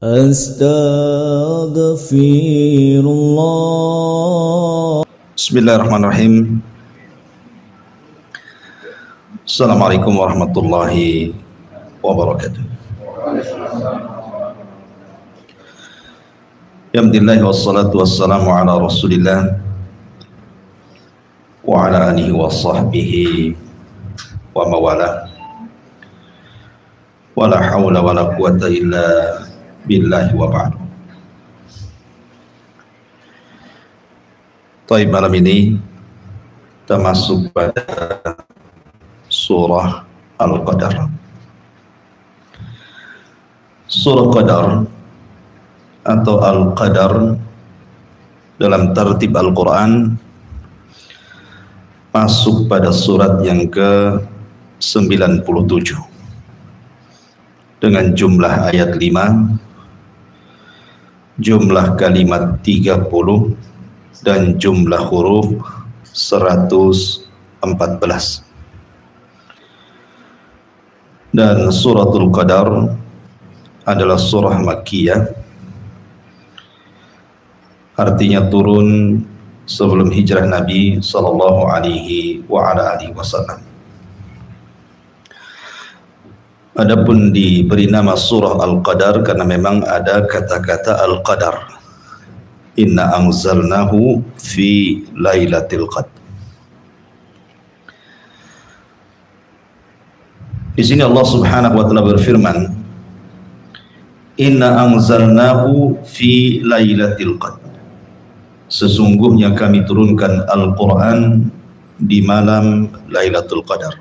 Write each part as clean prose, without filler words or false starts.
Astaghfirullah. Bismillahirrahmanirrahim. Assalamualaikum warahmatullahi wabarakatuh. Alhamdulillah wassalatu wassalamu ala rasulillah wa ala alihi wa sahbihi wa mawala wa la hawla wa la quwata illa billahi wa ba'du. Taib, malam ini kita masuk pada surah Al-Qadar. Surah Qadar atau Al-Qadar dalam tertib Al-Quran masuk pada surat yang ke-97 dengan jumlah ayat 5, jumlah kalimat 30 dan jumlah huruf 114. Dan suratul Qadar adalah surah Makkiyah, artinya turun sebelum hijrah Nabi sallallahu alaihi wa ala alihi wasallam. Adapun diberi nama surah Al-Qadar karena memang ada kata-kata Al-Qadar. Inna anzalnahu fi lailatul qadr. Di sini Allah Subhanahu wa taala berfirman, Inna anzalnahu fi lailatul qadr. Sesungguhnya kami turunkan Al-Quran di malam Lailatul Qadar.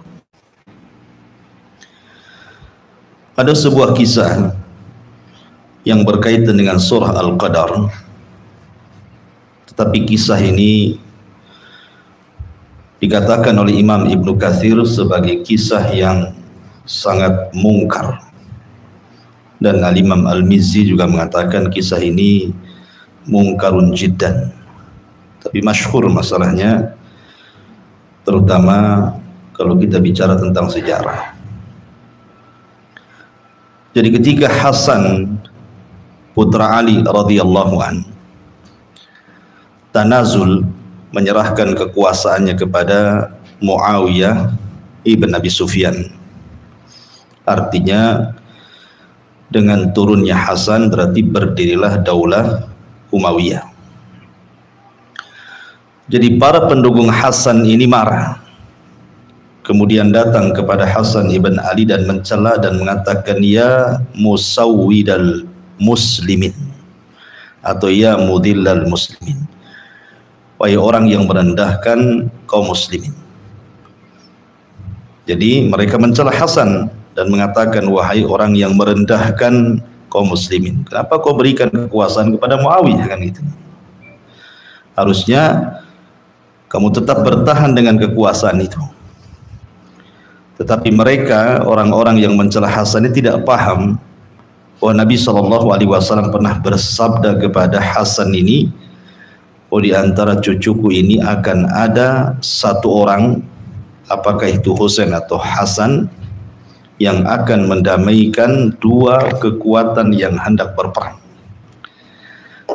Ada sebuah kisah yang berkaitan dengan surah Al-Qadar, tetapi kisah ini dikatakan oleh Imam Ibnu Katsir sebagai kisah yang sangat mungkar, dan Al-Imam Al-Mizzi juga mengatakan kisah ini mungkarun jiddan. Tapi masyhur masalahnya, terutama kalau kita bicara tentang sejarah. Jadi ketika Hasan putra Ali radhiyallahu an tanazul, menyerahkan kekuasaannya kepada Muawiyah ibn Abi Sufyan, artinya dengan turunnya Hasan berarti berdirilah daulah Umayyah. Jadi para pendukung Hasan ini marah, kemudian datang kepada Hasan ibn Ali dan mencela dan mengatakan, ya musawwidal muslimin, atau ya mudillal muslimin, wahai orang yang merendahkan kaum muslimin. Jadi mereka mencela Hasan dan mengatakan, wahai orang yang merendahkan kaum muslimin, kenapa kau berikan kekuasaan kepada Muawiyah, kan gitu. Harusnya kamu tetap bertahan dengan kekuasaan itu. Tetapi mereka, orang-orang yang mencela Hasan ini tidak paham bahwa Nabi SAW pernah bersabda kepada Hasan ini, oh di antara cucuku ini akan ada satu orang, apakah itu Husain atau Hasan, yang akan mendamaikan dua kekuatan yang hendak berperang.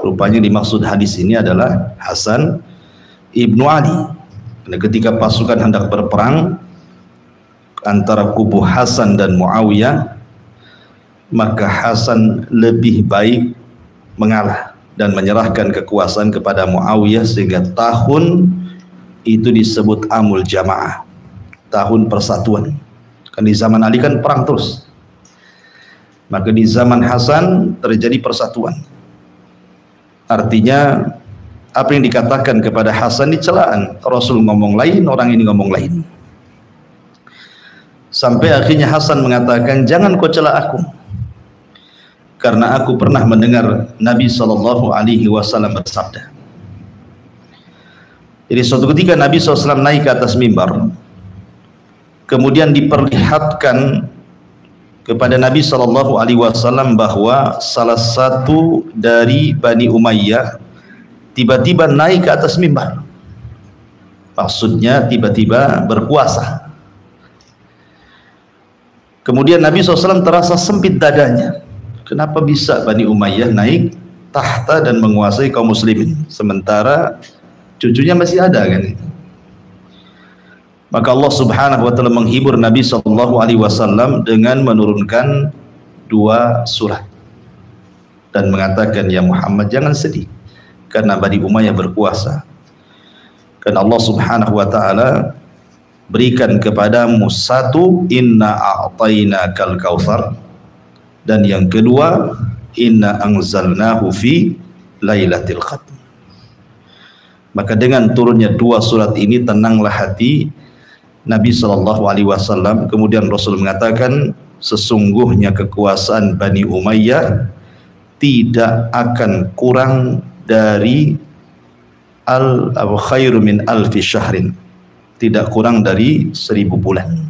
Rupanya dimaksud hadis ini adalah Hasan ibnu Ali. Karena ketika pasukan hendak berperang antara kubu Hasan dan Muawiyah, maka Hasan lebih baik mengalah dan menyerahkan kekuasaan kepada Muawiyah, sehingga tahun itu disebut Amul Jamaah, tahun persatuan. Kan di zaman Ali kan perang terus, maka di zaman Hasan terjadi persatuan. Artinya apa yang dikatakan kepada Hasan dicelaan, Rasul ngomong lain, orang ini ngomong lain. Sampai akhirnya Hasan mengatakan, jangan kau cela aku, karena aku pernah mendengar Nabi SAW bersabda. Jadi suatu ketika Nabi SAW naik ke atas mimbar, kemudian diperlihatkan kepada Nabi SAW bahwa salah satu dari Bani Umayyah tiba-tiba naik ke atas mimbar. Maksudnya tiba-tiba berkuasa. Kemudian Nabi SAW terasa sempit dadanya. Kenapa bisa Bani Umayyah naik tahta dan menguasai kaum muslimin sementara cucunya masih ada kan? Maka Allah Subhanahu wa taala menghibur Nabi sallallahu alaihi wasallam dengan menurunkan 2 surat dan mengatakan, ya Muhammad, jangan sedih karena Bani Umayyah berkuasa. Karena Allah Subhanahu wa taala berikan kepadamu 1, inna a'tainakal kautsar, dan yang kedua, inna anzalnahu fi lailatul qadr. Maka dengan turunnya 2 surat ini tenanglah hati Nabi sallallahu alaihi wasallam. Kemudian Rasul mengatakan, sesungguhnya kekuasaan Bani Umayyah tidak akan kurang dari khairu min alfi syahrin, tidak kurang dari 1000 bulan.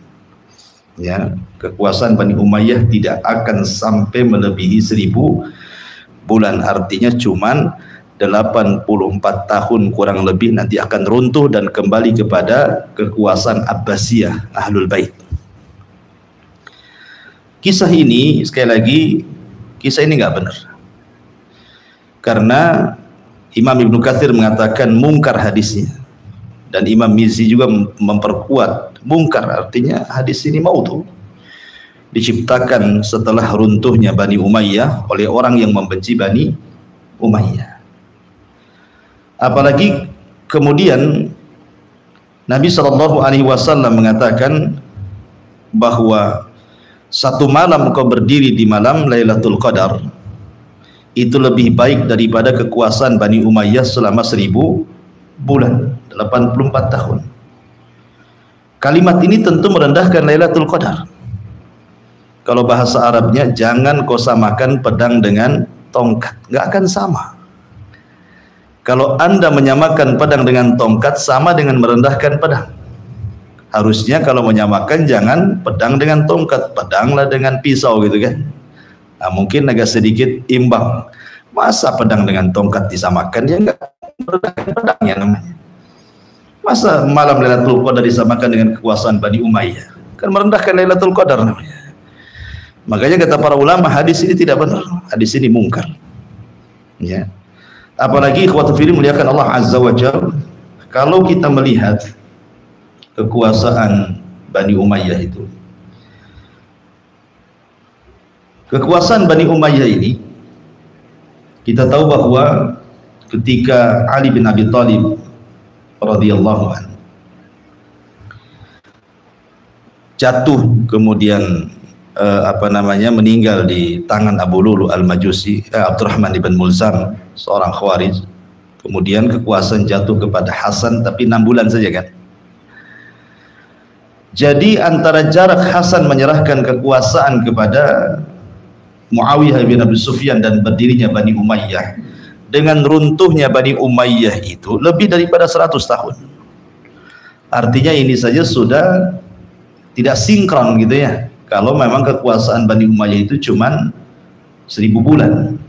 Ya, kekuasaan Bani Umayyah tidak akan sampai melebihi 1000 bulan. Artinya cuman 84 tahun kurang lebih nanti akan runtuh dan kembali kepada kekuasaan Abbasiyah Ahlul Bait. Kisah ini sekali lagi, kisah ini nggak benar. Karena Imam Ibnu Katsir mengatakan mungkar hadisnya, dan Imam Mizzi juga memperkuat mungkar, artinya hadis ini maudhu, diciptakan setelah runtuhnya Bani Umayyah oleh orang yang membenci Bani Umayyah. Apalagi kemudian Nabi sallallahu alaihi wasallam mengatakan bahwa 1 malam kau berdiri di malam Lailatul Qadar itu lebih baik daripada kekuasaan Bani Umayyah selama 1000 bulan, 84 tahun. Kalimat ini tentu merendahkan Lailatul Qadar. Kalau bahasa Arabnya, jangan kau samakan pedang dengan tongkat, nggak akan sama. Kalau Anda menyamakan pedang dengan tongkat, sama dengan merendahkan pedang. Harusnya kalau menyamakan, jangan pedang dengan tongkat, pedanglah dengan pisau gitu kan. Nah, mungkin agak sedikit imbang. Masa pedang dengan tongkat disamakan? Ya enggak, merendahkan pedangnya namanya. Masa malam Lailatul Qadar disamakan dengan kekuasaan Bani Umayyah? Kan merendahkan Lailatul Qadar namanya. Makanya kata para ulama, hadis ini tidak benar, hadis ini mungkar. Ya. Apalagi ikhwatu fillah muliakan Allah Azza wa Jalla, kalau kita melihat kekuasaan Bani Umayyah itu, kekuasaan Bani Umayyah ini, kita tahu bahwa ketika Ali bin Abi Thalib radhiyallahu anhu jatuh kemudian meninggal di tangan Abu Lulu al-Majusi, Abdurrahman ibn Mulzam, seorang Khawarij. Kemudian kekuasaan jatuh kepada Hasan, tapi 6 bulan saja kan. Jadi antara jarak Hasan menyerahkan kekuasaan kepada Muawiyah bin Abi Sufyan dan berdirinya Bani Umayyah dengan runtuhnya Bani Umayyah itu lebih daripada 100 tahun. Artinya ini saja sudah tidak sinkron gitu ya. Kalau memang kekuasaan Bani Umayyah itu cuman 1000 bulan,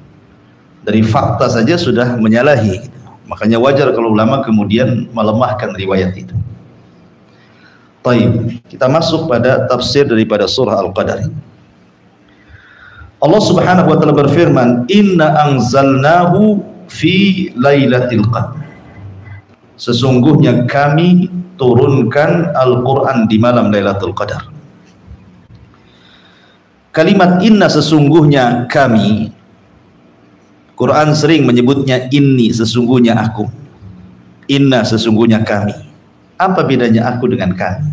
dari fakta saja sudah menyalahi. Makanya wajar kalau ulama kemudian melemahkan riwayat itu. Baik, kita masuk pada tafsir daripada surah Al-Qadar. Allah Subhanahu wa taala berfirman, "Inna anzalnahu fi lailatul qadr." Sesungguhnya kami turunkan Al-Qur'an di malam Lailatul Qadar. Kalimat inna, sesungguhnya kami, Quran sering menyebutnya inni, sesungguhnya aku. Inna, sesungguhnya kami. Apa bedanya aku dengan kami?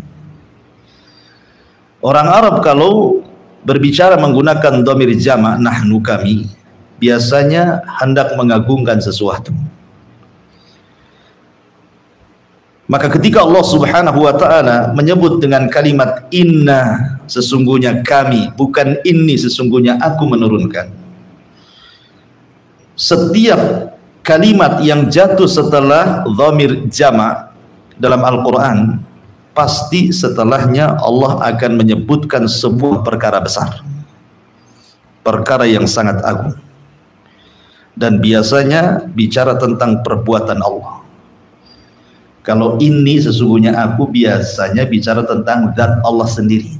Orang Arab kalau berbicara menggunakan dhamir jama', nahnu, kami, biasanya hendak mengagungkan sesuatu. Maka ketika Allah Subhanahu wa taala menyebut dengan kalimat inna, sesungguhnya kami, bukan inni, sesungguhnya aku menurunkan. Setiap kalimat yang jatuh setelah dhamir jama' dalam Al-Qur'an, pasti setelahnya Allah akan menyebutkan sebuah perkara besar, perkara yang sangat agung, dan biasanya bicara tentang perbuatan Allah. Kalau ini sesungguhnya aku, biasanya bicara tentang zat Allah sendiri.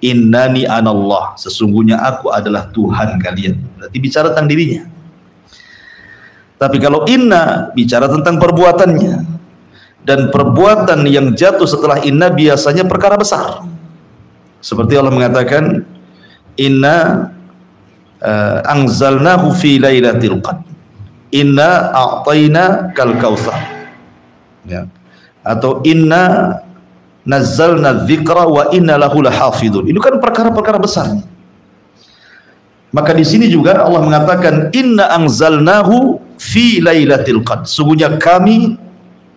innani anallah, sesungguhnya aku adalah Tuhan kalian. Berarti bicara tentang dirinya. Tapi kalau inna bicara tentang perbuatannya, dan perbuatan yang jatuh setelah inna biasanya perkara besar. Seperti Allah mengatakan inna anzalnahu fi lailatul qadr, inna a'tayna kal kautsar, ya. Atau inna nazzalna dzikra wa inna lahu lahafidun. Itu kan perkara-perkara besar. Maka di sini juga Allah mengatakan inna anzalnahu fi lailatul qadr, sungguhnya kami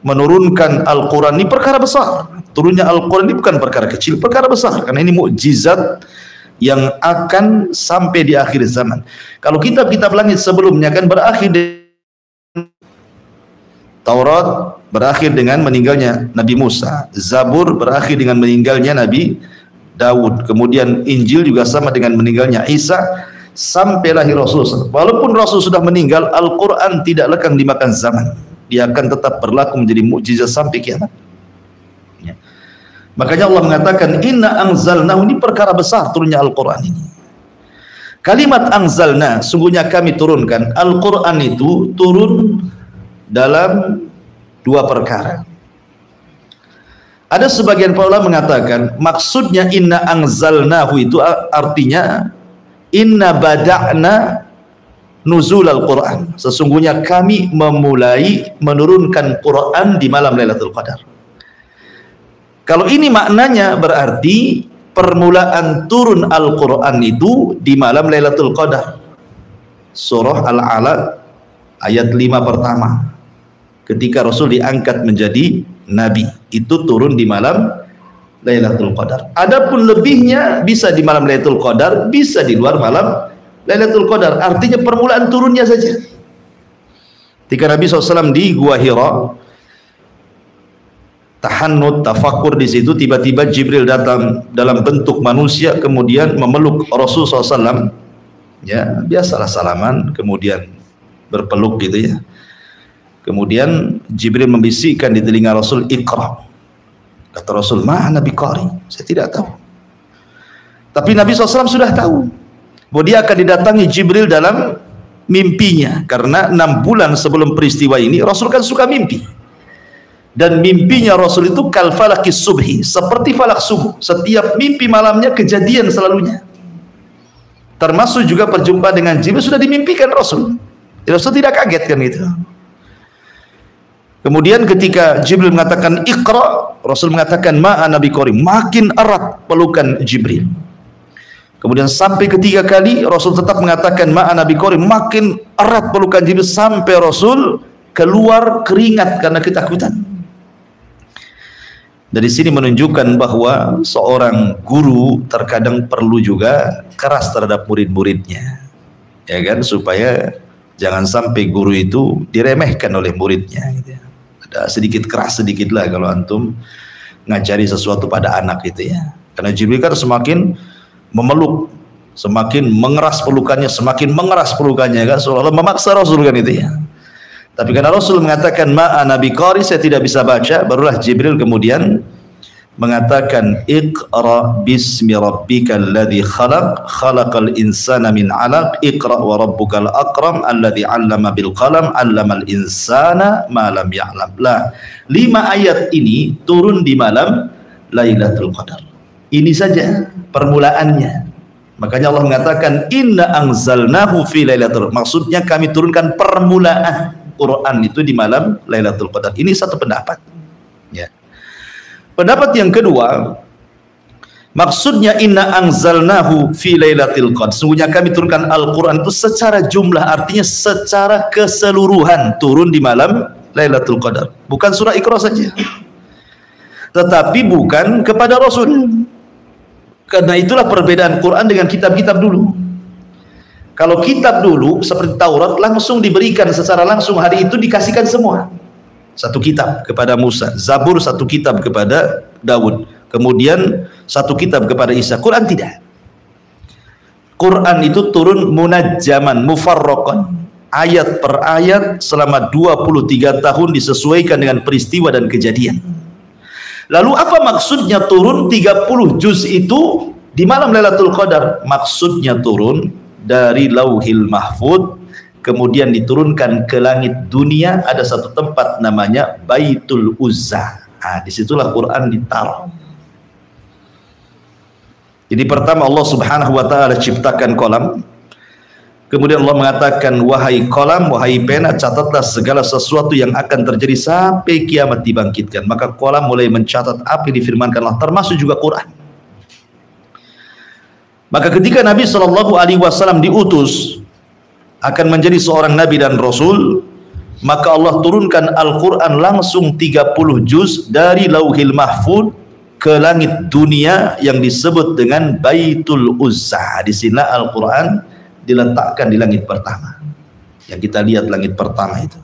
menurunkan Al-Quran. Ini perkara besar. Turunnya Al-Quran ini bukan perkara kecil, perkara besar, karena ini mukjizat yang akan sampai di akhir zaman. Kalau kitab-kitab langit sebelumnya kan berakhir Taurat berakhir dengan meninggalnya Nabi Musa, Zabur berakhir dengan meninggalnya Nabi Daud, kemudian Injil juga sama dengan meninggalnya Isa, sampai lahir Rasul. Walaupun Rasul sudah meninggal, Al-Quran tidak lekang dimakan zaman, dia akan tetap berlaku menjadi mukjizat sampai kiamat. Ya. Makanya Allah mengatakan inna anzalnahu, ini perkara besar turunnya Al-Quran ini. Kalimat anzalna, sungguhnya kami turunkan. Al-Quran itu turun dalam dua perkara. Ada sebagian para ulama mengatakan maksudnya inna anzalnahu itu artinya inna bada'na nuzul al-Quran, sesungguhnya kami memulai menurunkan Quran di malam Lailatul Qadar. Kalau ini maknanya berarti permulaan turun Al-Quran itu di malam Lailatul Qadar. Surah Al-Alaq ayat 5 pertama, ketika Rasul diangkat menjadi Nabi, itu turun di malam Lailatul Qadar. Adapun lebihnya bisa di malam Lailatul Qadar, bisa di luar malam Lailatul Qadar. Artinya permulaan turunnya saja. Ketika Nabi SAW di Gua Hira tahannut, tafakur di situ, tiba-tiba Jibril datang dalam bentuk manusia, kemudian memeluk Rasul SAW. Ya, biasalah salaman, kemudian berpeluk gitu ya. Kemudian Jibril membisikkan di telinga Rasul, Iqra. Kata Rasul, ma'ana biqari, saya tidak tahu. Tapi Nabi SAW sudah tahu bahwa dia akan didatangi Jibril dalam mimpinya, karena 6 bulan sebelum peristiwa ini Rasul kan suka mimpi. Dan mimpinya Rasul itu kal falakis subhi, seperti falak subuh. Setiap mimpi malamnya kejadian selalunya. Termasuk juga perjumpaan dengan Jibril sudah dimimpikan Rasul. Rasul tidak kaget kan gitu. Kemudian ketika Jibril mengatakan Iqra, Rasul mengatakan ma'ana biqari, makin erat pelukan Jibril. Kemudian sampai ketiga kali Rasul tetap mengatakan ma'ana biqari, makin erat pelukan Jibril, sampai Rasul keluar keringat karena ketakutan. Dari sini menunjukkan bahwa seorang guru terkadang perlu juga keras terhadap murid-muridnya, ya kan, supaya jangan sampai guru itu diremehkan oleh muridnya gitu ya. Ada sedikit keras sedikit lah kalau antum ngajari sesuatu pada anak gitu ya, karena Jibril kan semakin memeluk, semakin mengeras pelukannya, semakin mengeras pelukannya kan, seolah-olah memaksa Rasul kan itu ya. Tapi karena Rasul mengatakan ma'ana biqari, saya tidak bisa baca, barulah Jibril kemudian mengatakan Iqra bismi rabbikal ladzi khalaq, khalaqal insana min 'alaq, Iqra wa rabbukal akram alladzi 'allama bil qalam 'allamal insana ma lam ya'lam. Lah, 5 ayat ini turun di malam Lailatul Qadar. Ini saja permulaannya. Makanya Allah mengatakan inna anzalnahu fi lailatul, maksudnya kami turunkan permulaan Quran itu di malam Lailatul Qadar. Ini satu pendapat. Ya. Pendapat yang kedua, maksudnya inna anzalnahu fi lailatul qadar, sungguhnya kami turunkan Al-Quran itu secara jumlah, artinya secara keseluruhan turun di malam Lailatul Qadar. Bukan surah Iqra saja, tetapi bukan kepada Rasul. Karena itulah perbedaan Quran dengan kitab-kitab dulu. Kalau kitab dulu seperti Taurat langsung diberikan secara langsung, hari itu dikasihkan semua. Satu kitab kepada Musa, Zabur satu kitab kepada Daud, kemudian satu kitab kepada Isa. Quran tidak. Quran itu turun munajjaman, mufarraqan, ayat per ayat selama 23 tahun disesuaikan dengan peristiwa dan kejadian. Lalu apa maksudnya turun 30 juz itu Di malam Lailatul Qadar maksudnya turun dari Lauhil Mahfud, kemudian diturunkan ke langit dunia. Ada satu tempat namanya Baitul Uzza. Nah, disitulah Quran ditaruh. Jadi pertama Allah Subhanahu wa ta'ala ciptakan kolam. Kemudian Allah mengatakan, wahai kolam, wahai pena, catatlah segala sesuatu yang akan terjadi sampai kiamat dibangkitkan. Maka kolam mulai mencatat apa yang difirmankan Allah, termasuk juga Quran. Maka ketika Nabi SAW diutus akan menjadi seorang Nabi dan Rasul, maka Allah turunkan Al-Quran langsung 30 juz dari Lauhil Mahfud ke langit dunia yang disebut dengan Baitul Uzza. Di sini Al-Quran diletakkan di langit pertama. Yang kita lihat langit pertama itu.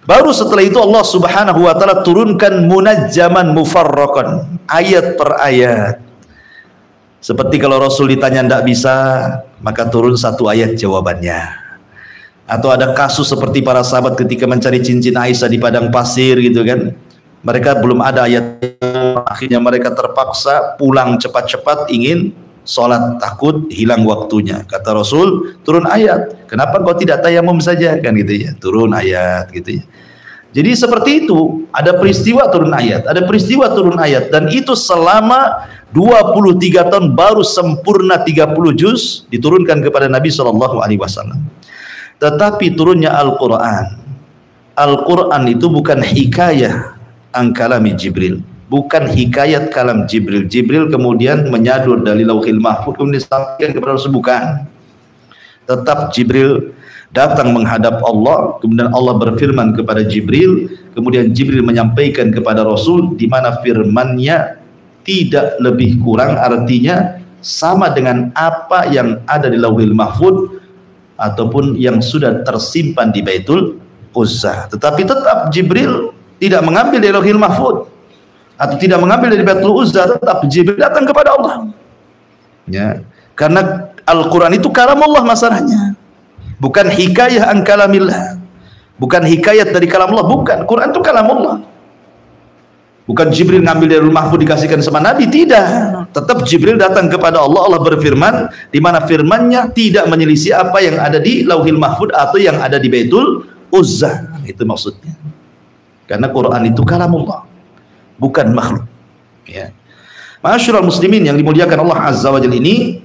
Baru setelah itu Allah Subhanahu wa ta'ala turunkan munajjaman mufarraqan, ayat per ayat. Seperti kalau Rasul ditanya tidak bisa, maka turun satu ayat jawabannya. Atau ada kasus seperti para sahabat ketika mencari cincin Aisyah di padang pasir gitu kan. Mereka belum ada ayat, akhirnya mereka terpaksa pulang cepat-cepat ingin sholat, takut hilang waktunya. Kata Rasul, turun ayat. Kenapa kau tidak tayamum saja kan gitu ya? Turun ayat gitu ya. Jadi seperti itu, ada peristiwa turun ayat, ada peristiwa turun ayat, dan itu selama 23 tahun baru sempurna 30 juz diturunkan kepada Nabi SAW. Tetapi turunnya Al-Quran, Al-Quran itu bukan hikayah an kalami Jibril, bukan hikayat kalam Jibril. Jibril kemudian menyadur dari Lauhil Mahfud kemudian disampaikan kepada Rasul, bukan. Tetap Jibril datang menghadap Allah, kemudian Allah berfirman kepada Jibril, kemudian Jibril menyampaikan kepada Rasul, di mana firman-Nya tidak lebih kurang, artinya sama dengan apa yang ada di Lauhil Mahfud ataupun yang sudah tersimpan di Baitul Uzza. Tetapi tetap Jibril tidak mengambil dari Lauhil Mahfud atau tidak mengambil dari Baitul Uzza, tetap Jibril datang kepada Allah. Ya, karena Al-Quran itu kalamullah masalahnya, bukan hikayah an kalamillah, bukan hikayat dari kalam Allah, bukan. Quran itu kalamullah. Bukan Jibril ngambil dari Lauhil Mahfud dikasihkan sama Nabi, tidak. Tetap Jibril datang kepada Allah, Allah berfirman, di mana firman-Nya tidak menyelisih apa yang ada di Lauhil Mahfud atau yang ada di Baitul Uzza. Itu maksudnya. Karena Quran itu kalamullah, bukan makhluk. Ya. Ma'asyiral muslimin yang dimuliakan Allah Azza wa Jalla, ini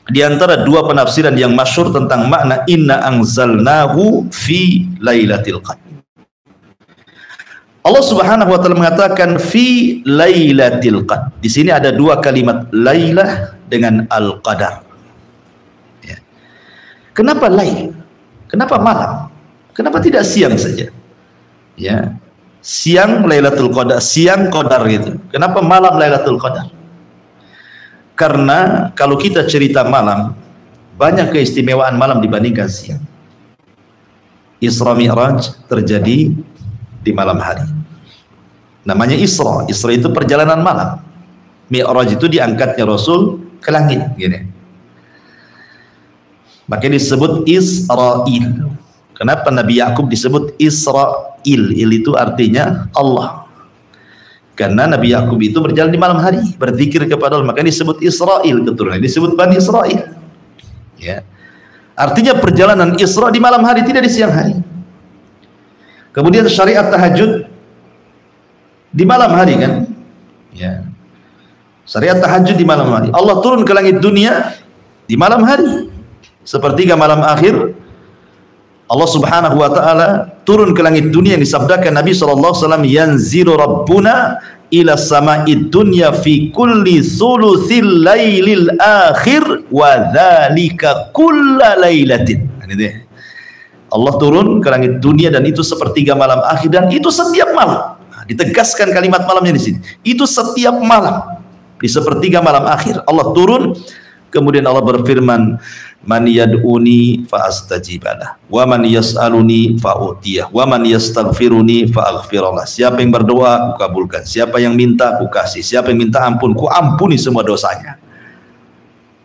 di antara dua penafsiran yang masyhur tentang makna inna anzalnahu fi lailatul qadar. Allah Subhanahu wa taala mengatakan fi lailatul qadar. Di sini ada dua kalimat, lailah dengan al-qadar. Ya. Kenapa lail? Kenapa malam? Kenapa tidak siang saja? Ya. Siang Lailatul Qadar, siang Qadar gitu. Kenapa malam Lailatul Qadar? Karena kalau kita cerita malam, banyak keistimewaan malam dibandingkan siang. Isra Mi'raj terjadi di malam hari. Namanya Isra. Isra itu perjalanan malam. Mi'raj itu diangkatnya Rasul ke langit, gini. Makanya disebut Israil. Kenapa Nabi Yakub disebut Israil? Il itu artinya Allah. Karena Nabi Yakub itu berjalan di malam hari, berzikir kepada Allah, makanya disebut Israil, keturunan disebut Bani Israil. Ya. Artinya perjalanan Isra di malam hari, tidak di siang hari. Kemudian syariat tahajud di malam hari kan? Ya. Syariat tahajud di malam hari. Allah turun ke langit dunia di malam hari. Sepertiga malam akhir Allah Subhanahu wa ta'ala turun ke langit dunia yang disabdakan Nabi SAW, yanzilu rabbuna ila sama'id dunya fi kulli thuluthil lailil akhir wa dhalika kulla lailatin. Allah turun ke langit dunia dan itu sepertiga malam akhir, dan itu setiap malam. Ditegaskan kalimat malamnya di sini. Itu setiap malam. Di sepertiga malam akhir Allah turun. Kemudian Allah berfirman, man yad'uni fa astajibalah wa man yas'aluni fa utiyah wa man yastaghfiruni fa aghfirullah. Siapa yang berdoa aku kabulkan, siapa yang minta aku kasih, siapa yang minta ampun ku ampuni semua dosanya.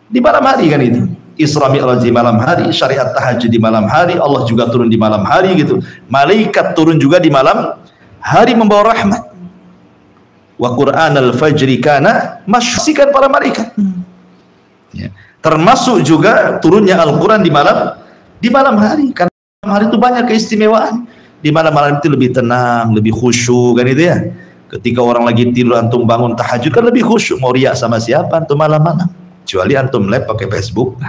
Di malam hari kan itu. Isra Mi'raj di malam hari, syariat tahajud di malam hari, Allah juga turun di malam hari gitu. Malaikat turun juga di malam hari membawa rahmat. wa Qur'anal fajri kana masysikan para malaikat. Ya. Termasuk juga turunnya Al-Quran di malam hari, karena malam hari itu banyak keistimewaan. Di malam itu lebih tenang, lebih khusyuk kan itu ya. Ketika orang lagi tidur antum bangun tahajud kan lebih khusyuk, mau riak sama siapa antum malam-malam, kecuali antum live pakai Facebook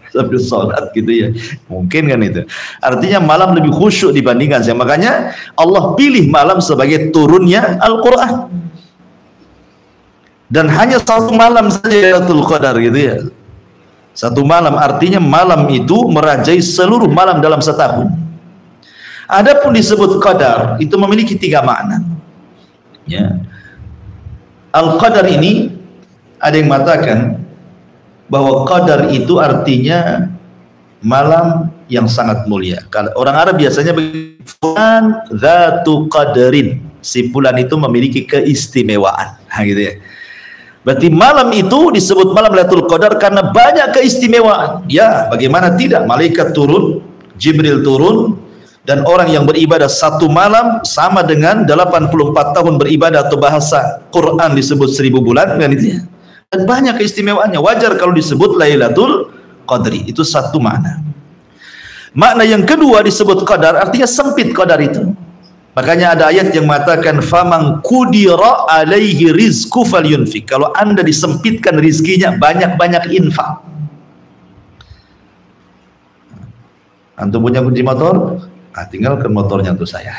sambil sholat gitu ya, mungkin kan itu. Artinya malam lebih khusyuk dibandingkan siang. Makanya Allah pilih malam sebagai turunnya Al-Quran, dan hanya satu malam saja Lailatul Qadar gitu ya. Satu malam, artinya malam itu merajai seluruh malam dalam setahun. Adapun disebut qadar itu memiliki 3 makna. Ya. Al-Qadar ini ada yang mengatakan bahwa qadar itu artinya malam yang sangat mulia. Kalau orang Arab biasanya fulan dzatu qadarin, si fulan itu memiliki keistimewaan. Nah, gitu ya. Berarti malam itu disebut malam Lailatul Qadar karena banyak keistimewaan. Ya, bagaimana tidak? Malaikat turun, Jibril turun, dan orang yang beribadah satu malam sama dengan 84 tahun beribadah, atau bahasa Quran disebut 1000 bulan kan itu ya. Dan banyak keistimewaannya. Wajar kalau disebut Lailatul Qadri. Itu satu makna. Makna yang kedua disebut qadar artinya sempit qadar itu. Makanya ada ayat yang mengatakan faman qudira alaihi rizqu falyunfik. Kalau Anda disempitkan rizkinya, banyak-banyak infak. Antum punya kunci motor? Tinggalkan motornya untuk saya.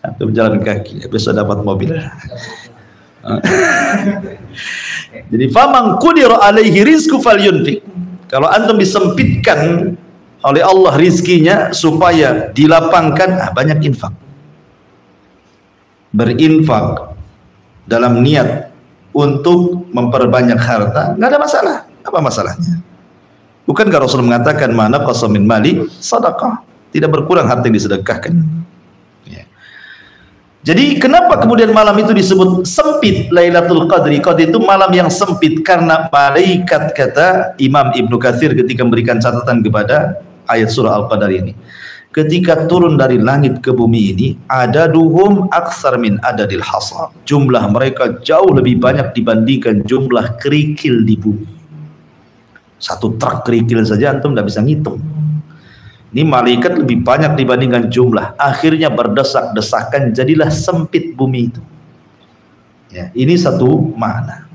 Antum jalan kaki, besok dapat mobil. Jadi faman qudira alaihi rizqu falyunfik. Kalau antum disempitkan oleh Allah rizkinya supaya dilapangkan, banyak infak. Berinfak dalam niat untuk memperbanyak harta, nggak ada masalah. Apa masalahnya? Bukankah Rasul mengatakan mana qasa min mali sadaqah, tidak berkurang harta yang disedekahkan. Ya. Jadi kenapa kemudian malam itu disebut sempit Lailatul Qadri? Qadri itu malam yang sempit karena malaikat, kata Imam Ibnu Katsir ketika memberikan catatan kepada ayat surah Al-Qadar ini, ketika turun dari langit ke bumi ini, adaduhum aktsar min adadil hasa, jumlah mereka jauh lebih banyak dibandingkan jumlah kerikil di bumi. Satu truk kerikil saja antum tidak bisa ngitung. Ini malaikat lebih banyak dibandingkan jumlah, akhirnya berdesak-desakan, jadilah sempit bumi itu. Ya, ini satu makna.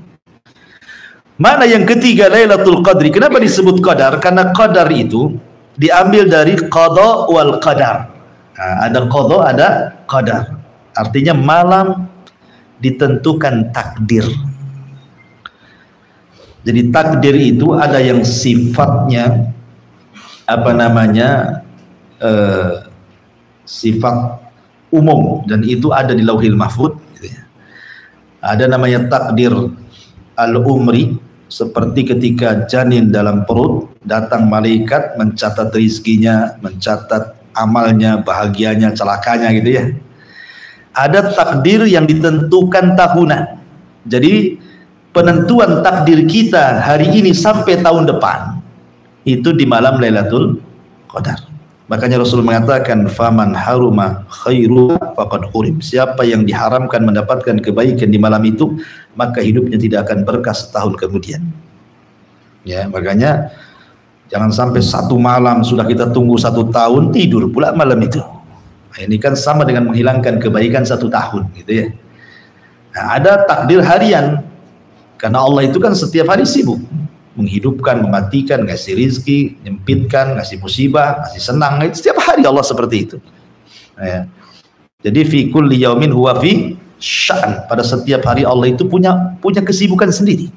Makna yang ketiga Lailatul Qadri, kenapa disebut qadar? Karena qadar itu diambil dari qada wal qadar. Nah, ada qada, ada qadar. Artinya malam ditentukan takdir. Jadi takdir itu ada yang sifatnya sifat umum, dan itu ada di Lauhil Mahfuz. Ada namanya takdir al-umri, seperti ketika janin dalam perut, datang malaikat mencatat rizkinya, mencatat amalnya, bahagianya, celakanya gitu ya. Ada takdir yang ditentukan tahunan. Jadi penentuan takdir kita hari ini sampai tahun depan itu di malam Lailatul Qadar. Makanya Rasul mengatakan faman haruma khairu faqad hurim. Siapa yang diharamkan mendapatkan kebaikan di malam itu, maka hidupnya tidak akan berkah setahun kemudian. Ya, makanya jangan sampai satu malam sudah kita tunggu 1 tahun, tidur pula malam itu. Nah, ini kan sama dengan menghilangkan kebaikan 1 tahun gitu ya. Nah, ada takdir harian, karena Allah itu kan setiap hari sibuk menghidupkan, mematikan, ngasih rizki, nyempitkan, ngasih musibah, ngasih senang. Setiap hari Allah seperti itu. Ya. Jadi fi kulli yaumin huwa fi sya'n. Pada setiap hari Allah itu punya kesibukan sendiri.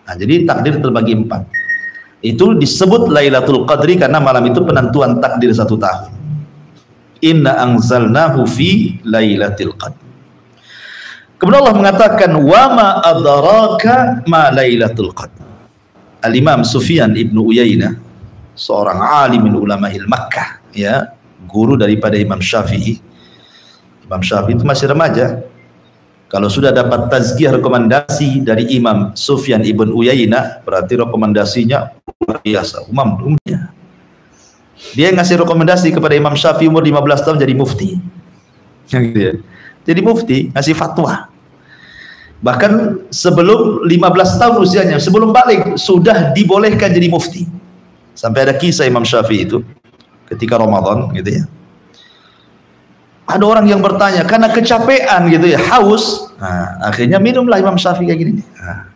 Nah, jadi takdir terbagi 4. Itu disebut Lailatul Qadri karena malam itu penentuan takdir 1 tahun. Inna anzalnahu fi Lailatul Qadr. Kemudian Allah mengatakan wa ma adraka ma Lailatul Qadr. Al-Imam Sufyan Ibnu Uyainah, seorang alim min ulama'il Makkah, ya, guru daripada Imam Syafi'i. Imam Syafi'i itu masih remaja. Kalau sudah dapat tazkiyah, rekomendasi dari Imam Sufyan Ibnu Uyainah, berarti rekomendasinya luar biasa, umam dunia. Dia ngasih rekomendasi kepada Imam Syafi'i umur 15 tahun jadi mufti. Gitu ya. Jadi mufti ngasih fatwa. Bahkan sebelum 15 tahun usianya, sebelum balik sudah dibolehkan jadi mufti. Sampai ada kisah Imam Syafi'i itu ketika Ramadan gitu ya. Ada orang yang bertanya karena kecapean gitu ya, haus. Nah, akhirnya minumlah Imam Syafi'i kayak gini. Nah.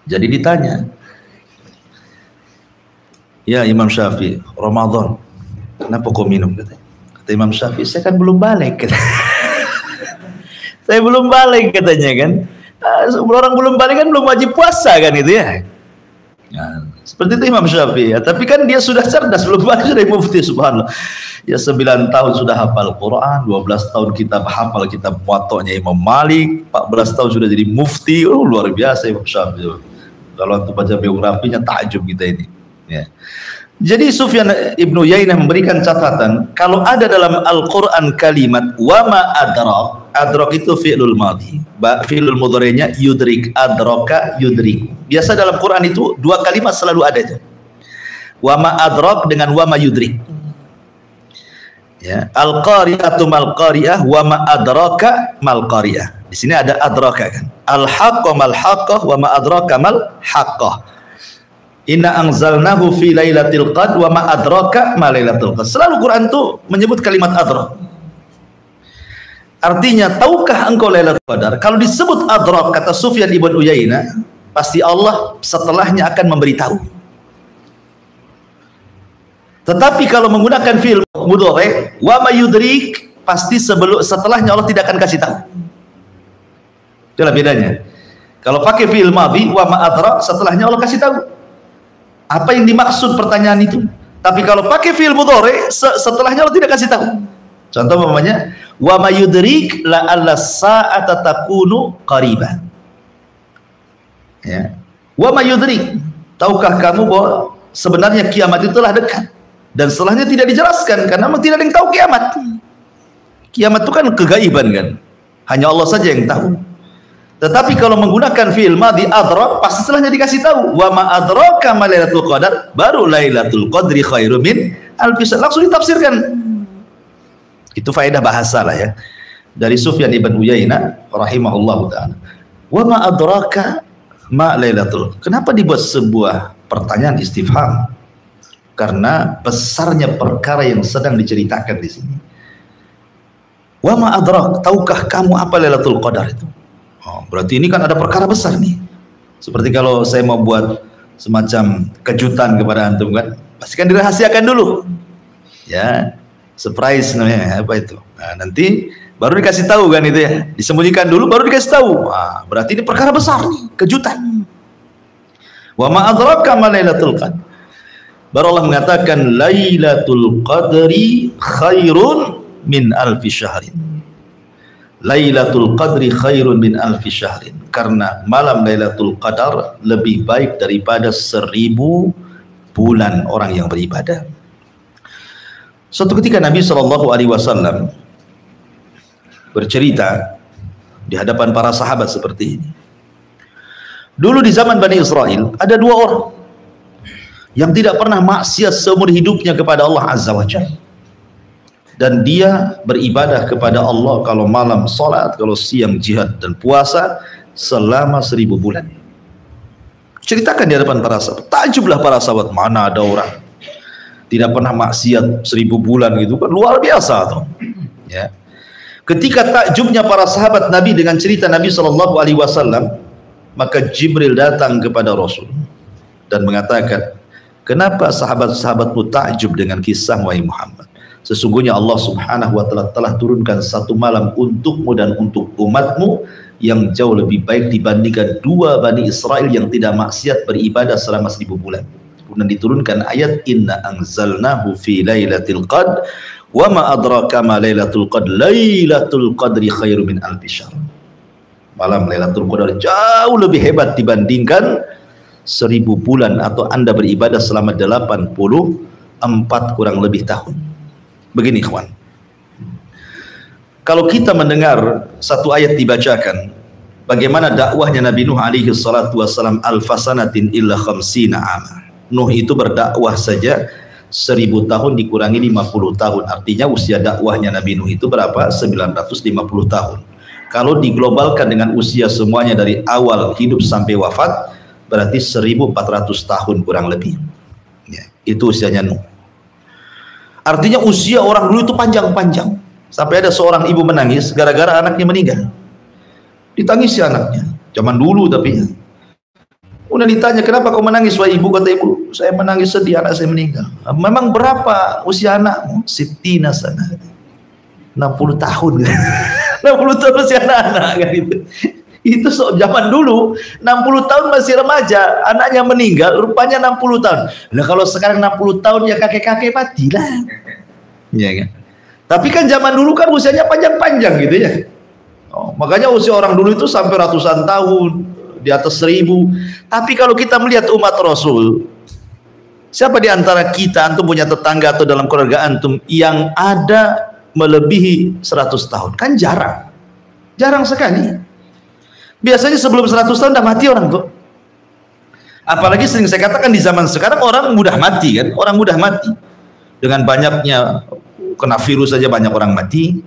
Jadi ditanya, ya Imam Syafi'i, Ramadan, kenapa kau minum? Kata Imam Syafi'i, saya kan belum balik. Saya belum balik katanya kan. Orang belum balik kan belum wajib puasa kan itu ya. Nah, seperti itu Imam Syafi'i ya. Tapi kan dia sudah cerdas, belum balik sudah mufti, subhanallah. Ya 9 tahun sudah hafal Quran, 12 tahun kitab hafal kitab Muwatta'nya Imam Malik, 14 tahun sudah jadi mufti. Oh, luar biasa Imam Syafi'i. Kalau untuk baca biografinya takjub kita ini. Ya. Jadi Sufyan ibnu Uyainah memberikan catatan, kalau ada dalam Al-Quran kalimat wama adrak, adrak itu fi'lul madhi, fi'lul mudhari'nya yudrik, adraka yudrik. Biasa dalam Quran itu dua kalimat selalu ada itu, wama adrak dengan wama yudrik. Ya, al-qari'atu mal-qari'ah wama adraka mal-qari'ah. Di sini ada adraka kan. Al-haqqah mal-haqqah wa ma adraka mal-haqqah. Inna anzalnahu fi lailatul qadr wa ma adraka ma lailatul qadr. Selalu Quran tuh menyebut kalimat adrak. Artinya, tahukah engkau Lailatul Qadar? Kalau disebut adrak kata Sufyan ibn Uyainah, pasti Allah setelahnya akan memberitahu. Tetapi kalau menggunakan fi'il mudhari, wa ma yudrik, pasti setelahnya Allah tidak akan kasih tahu. Itulah bedanya. Kalau pakai fi'il madhi wa ma adrak, setelahnya Allah kasih tahu apa yang dimaksud pertanyaan itu. Tapi kalau pakai fi'il mudhari, setelahnya Allah tidak kasih tahu. Contoh umpamanya, wa ma yudrik la alla sa'ata takunu qariba. Ya. Wa ma yudrik, tahukah kamu bahwa sebenarnya kiamat itu telah dekat? Dan setelahnya tidak dijelaskan karena memang tidak ada yang tahu kiamat. Kiamat itu kan kegaiban kan. Hanya Allah saja yang tahu. Tetapi kalau menggunakan fi'il madhi adrak, pasti setelahnya dikasih tahu. Wa ma adraka ma lailatul qadar, baru lailatul qadri khairum min alfi syahr. Langsung ditafsirkan. Itu faedah bahasa lah ya. Dari Sufyan ibn Uyainah rahimahullahu ta'ala. Wa ma adraka ma lailatul. Kenapa dibuat sebuah pertanyaan istifham? Karena besarnya perkara yang sedang diceritakan di sini. Wa ma adrak, tahukah kamu apa Lailatul Qadar itu? Oh, berarti ini kan ada perkara besar nih. Seperti kalau saya mau buat semacam kejutan kepada antum kan, pastikan dirahasiakan dulu. Ya, surprise namanya, apa itu? Nah, nanti baru dikasih tahu kan itu ya. Disembunyikan dulu baru dikasih tahu. Wah, berarti ini perkara besar nih, kejutan. Wa ma adraka ma Lailatul Qadar. Baru Allah mengatakan Lailatul Qadri khairun min alfi syahrin. Lailatul Qadri khairun min alfi syahrin. Karena malam Lailatul Qadar lebih baik daripada 1000 bulan orang yang beribadah. Suatu ketika Nabi SAW bercerita di hadapan para sahabat seperti ini. Dulu di zaman Bani Israel ada dua orang yang tidak pernah maksiat seumur hidupnya kepada Allah Azza wa Jalla, dan dia beribadah kepada Allah kalau malam salat, kalau siang jihad dan puasa selama 1000 bulan. Ceritakan di hadapan para sahabat, takjublah para sahabat, mana ada orang tidak pernah maksiat 1000 bulan gitu kan, luar biasa tuh. Ya. Ketika takjubnya para sahabat Nabi dengan cerita Nabi SAW, maka Jibril datang kepada Rasul dan mengatakan, kenapa sahabat-sahabatmu takjub dengan kisah wahai Muhammad? Sesungguhnya Allah Subhanahu wa ta'ala telah turunkan satu malam untukmu dan untuk umatmu yang jauh lebih baik dibandingkan dua Bani Israel yang tidak maksiat beribadah selama 1000 bulan. Kemudian diturunkan ayat Inna anzalnahu fi lailatul qadr wa ma adraka ma lailatul qadr lailatul qadri khairum min alfi syahr. Malam Lailatul Qadar jauh lebih hebat dibandingkan 1000 bulan atau Anda beribadah selama 84 kurang lebih tahun. Begini kawan, kalau kita mendengar satu ayat dibacakan, bagaimana dakwahnya Nabi Nuh alaihi salatu wassalam, alfasanatin illa khamsina ama. Nuh itu berdakwah saja 1000 tahun dikurangi 50 tahun, artinya usia dakwahnya Nabi Nuh itu berapa? 950 tahun. Kalau diglobalkan dengan usia semuanya dari awal hidup sampai wafat, berarti 1400 tahun kurang lebih ya, itu usianya Nuh. Artinya usia orang dulu itu panjang-panjang, sampai ada seorang ibu menangis gara-gara anaknya meninggal. Ditangisi anaknya, zaman dulu tapi ya. Udah ditanya, kenapa kau menangis wahai ibu? Kata ibu, saya menangis sedih anak saya meninggal. Memang berapa usia anakmu? Sittina sana, 60 tahun. 60 tahun usia anak kan itu. Itu zaman dulu 60 tahun masih remaja, anaknya meninggal, rupanya 60 tahun. Nah kalau sekarang 60 tahun ya kakek-kakek mati lah. Ya kan? Tapi kan zaman dulu kan usianya panjang-panjang gitu ya. Oh, makanya usia orang dulu itu sampai ratusan tahun, di atas 1000. Tapi kalau kita melihat umat Rasul, siapa di antara kita, antum punya tetangga atau dalam keluarga antum yang ada melebihi 100 tahun? Kan jarang. Jarang sekali. Biasanya sebelum 100 tahun udah mati orang tuh. Apalagi sering saya katakan di zaman sekarang orang mudah mati kan, orang mudah mati. Dengan banyaknya kena virus saja banyak orang mati.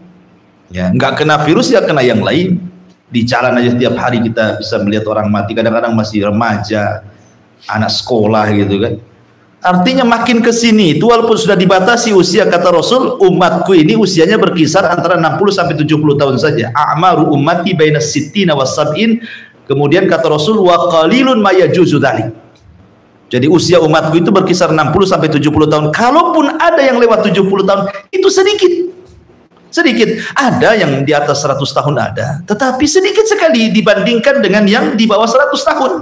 Ya, nggak kena virus ya kena yang lain. Di jalan aja tiap hari kita bisa melihat orang mati, kadang-kadang masih remaja, anak sekolah gitu kan. Artinya makin ke sini itu walaupun sudah dibatasi usia, kata Rasul, umatku ini usianya berkisar antara 60 sampai 70 tahun saja. A'maru ummati baina sittina was sab'in. Kemudian kata Rasul, wa qalilun ma yajuzu dzalik. Jadi usia umatku itu berkisar 60 sampai 70 tahun. Kalaupun ada yang lewat 70 tahun, itu sedikit. Sedikit. Ada yang di atas 100 tahun ada, tetapi sedikit sekali dibandingkan dengan yang di bawah 100 tahun.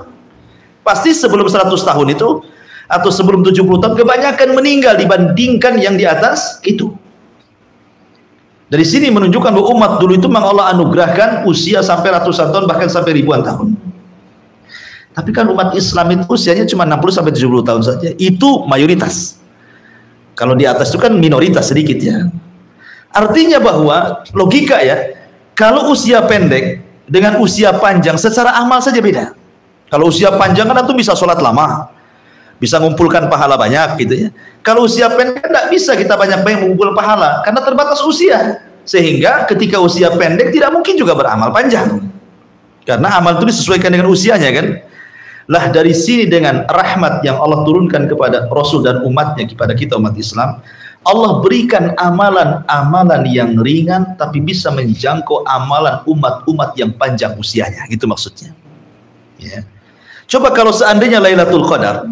Pasti sebelum 100 tahun itu atau sebelum 70 tahun kebanyakan meninggal dibandingkan yang di atas itu. Dari sini menunjukkan bahwa umat dulu itu memang Allah anugerahkan usia sampai ratusan tahun, bahkan sampai ribuan tahun. Tapi kan umat Islam itu usianya cuma 60 sampai 70 tahun saja. Itu mayoritas. Kalau di atas itu kan minoritas sedikit ya. Artinya bahwa logika ya, kalau usia pendek dengan usia panjang secara amal saja beda. Kalau usia panjang kan itu bisa sholat lama, bisa mengumpulkan pahala banyak gitu ya. Kalau usia pendek tidak bisa kita banyak-banyak mengumpul pahala karena terbatas usia. Sehingga ketika usia pendek tidak mungkin juga beramal panjang. Karena amal itu disesuaikan dengan usianya kan. Lah dari sini dengan rahmat yang Allah turunkan kepada Rasul dan umatnya, kepada kita umat Islam, Allah berikan amalan-amalan yang ringan tapi bisa menjangkau amalan umat-umat yang panjang usianya, gitu maksudnya ya. Coba kalau seandainya Lailatul Qadar,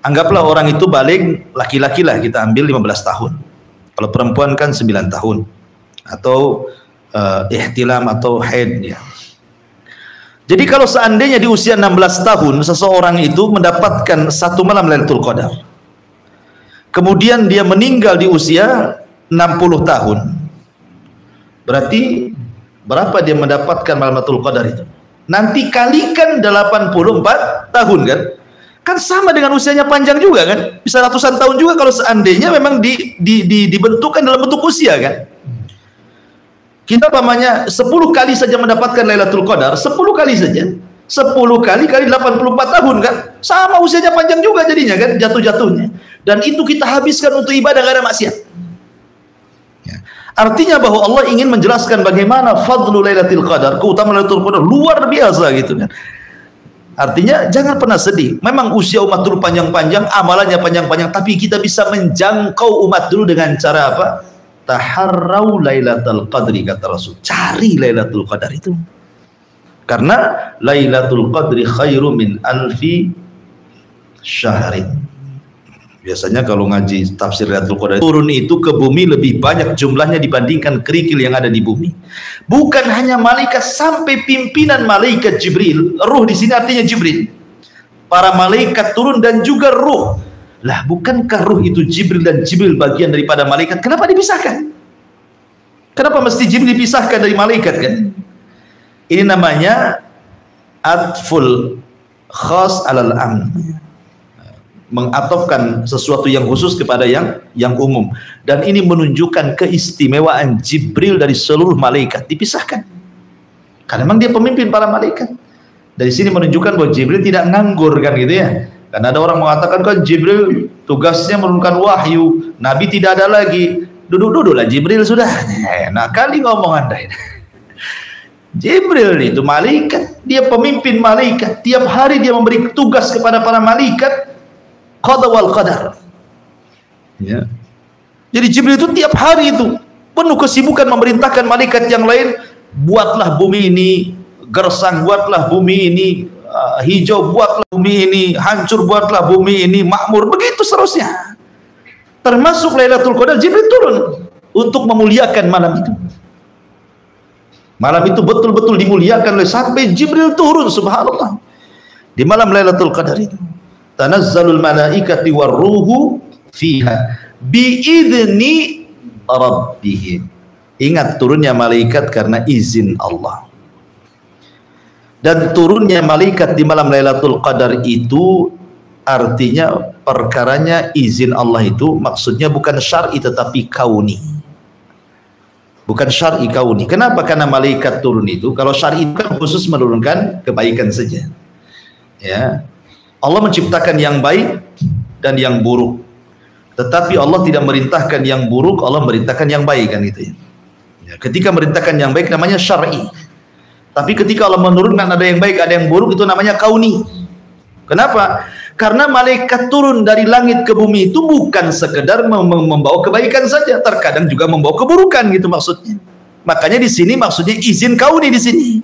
anggaplah orang itu balik, laki-laki lah kita ambil 15 tahun, kalau perempuan kan 9 tahun atau ihtilam atau haid ya. Jadi kalau seandainya di usia 16 tahun seseorang itu mendapatkan satu malam Lailatul Qadar, kemudian dia meninggal di usia 60 tahun, berarti berapa dia mendapatkan malam Lailatul Qadar itu? Nanti kalikan 84 tahun kan? Kan sama dengan usianya panjang juga kan? Bisa ratusan tahun juga kalau seandainya memang dibentukkan dalam bentuk usia kan? Kita pamannya 10 kali saja mendapatkan Lailatul Qadar, 10 kali saja. 10 kali 84 tahun kan? Sama usianya panjang juga jadinya kan, jatuh-jatuhnya. Dan itu kita habiskan untuk ibadah gak ada maksiat. Ya. Artinya bahwa Allah ingin menjelaskan bagaimana fadlu Lailatul Qadar, keutamaan Lailatul Qadar luar biasa gitu kan. Artinya jangan pernah sedih. Memang usia umat dulu panjang-panjang, amalannya panjang-panjang, tapi kita bisa menjangkau umat dulu dengan cara apa? Taharrau Lailatul Qadri, kata Rasul. Cari Lailatul Qadar itu. Karena Lailatul Qadri khairu min alfi syahrin. Biasanya kalau ngaji tafsir Lailatul Qadar, turun itu ke bumi lebih banyak jumlahnya dibandingkan kerikil yang ada di bumi. Bukan hanya malaikat, sampai pimpinan malaikat Jibril. Ruh di sini artinya Jibril. Para malaikat turun dan juga ruh. Lah, bukankah ruh itu Jibril dan Jibril bagian daripada malaikat? Kenapa dipisahkan? Kenapa mesti Jibril dipisahkan dari malaikat kan? Ini namanya atful khas alal am, mengatofkan sesuatu yang khusus kepada yang umum. Dan ini menunjukkan keistimewaan Jibril dari seluruh malaikat, dipisahkan. Karena memang dia pemimpin para malaikat. Dari sini menunjukkan bahwa Jibril tidak nganggur kan gitu ya. Karena ada orang mengatakan kan Jibril tugasnya menurunkan wahyu, Nabi tidak ada lagi. Duduk-duduklah Jibril sudah. Enak kali ngomong Anda ini. Jibril itu malaikat, dia pemimpin malaikat. Tiap hari dia memberi tugas kepada para malaikat, qada wal qadar. Ya. Jadi Jibril itu tiap hari itu penuh kesibukan memerintahkan malaikat yang lain, buatlah bumi ini gersang, buatlah bumi ini hijau, buatlah bumi ini hancur, buatlah bumi ini makmur, begitu seterusnya. Termasuk Lailatul Qadar, Jibril turun untuk memuliakan malam itu. Malam itu betul-betul dimuliakan oleh sampai Jibril turun, subhanallah. Di malam Lailatul Qadar itu, tanazzalul malaikati warruhu fiha biidzni rabbihim. Ingat, turunnya malaikat karena izin Allah. Dan turunnya malaikat di malam Lailatul Qadar itu artinya perkaranya izin Allah itu maksudnya bukan syar'i tetapi kauni. Bukan syar'i, kauni. Kenapa? Karena malaikat turun itu, kalau syar'i itu kan khusus menurunkan kebaikan saja. Ya. Allah menciptakan yang baik dan yang buruk. Tetapi Allah tidak merintahkan yang buruk, Allah merintahkan yang baik, kan itu ya. Ya, ketika merintahkan yang baik namanya syar'i. Tapi ketika Allah menurunkan ada yang baik, ada yang buruk, itu namanya kauni. Kenapa? Karena malaikat turun dari langit ke bumi itu bukan sekedar membawa kebaikan saja, terkadang juga membawa keburukan, gitu maksudnya. Makanya di sini maksudnya izin kauni di sini.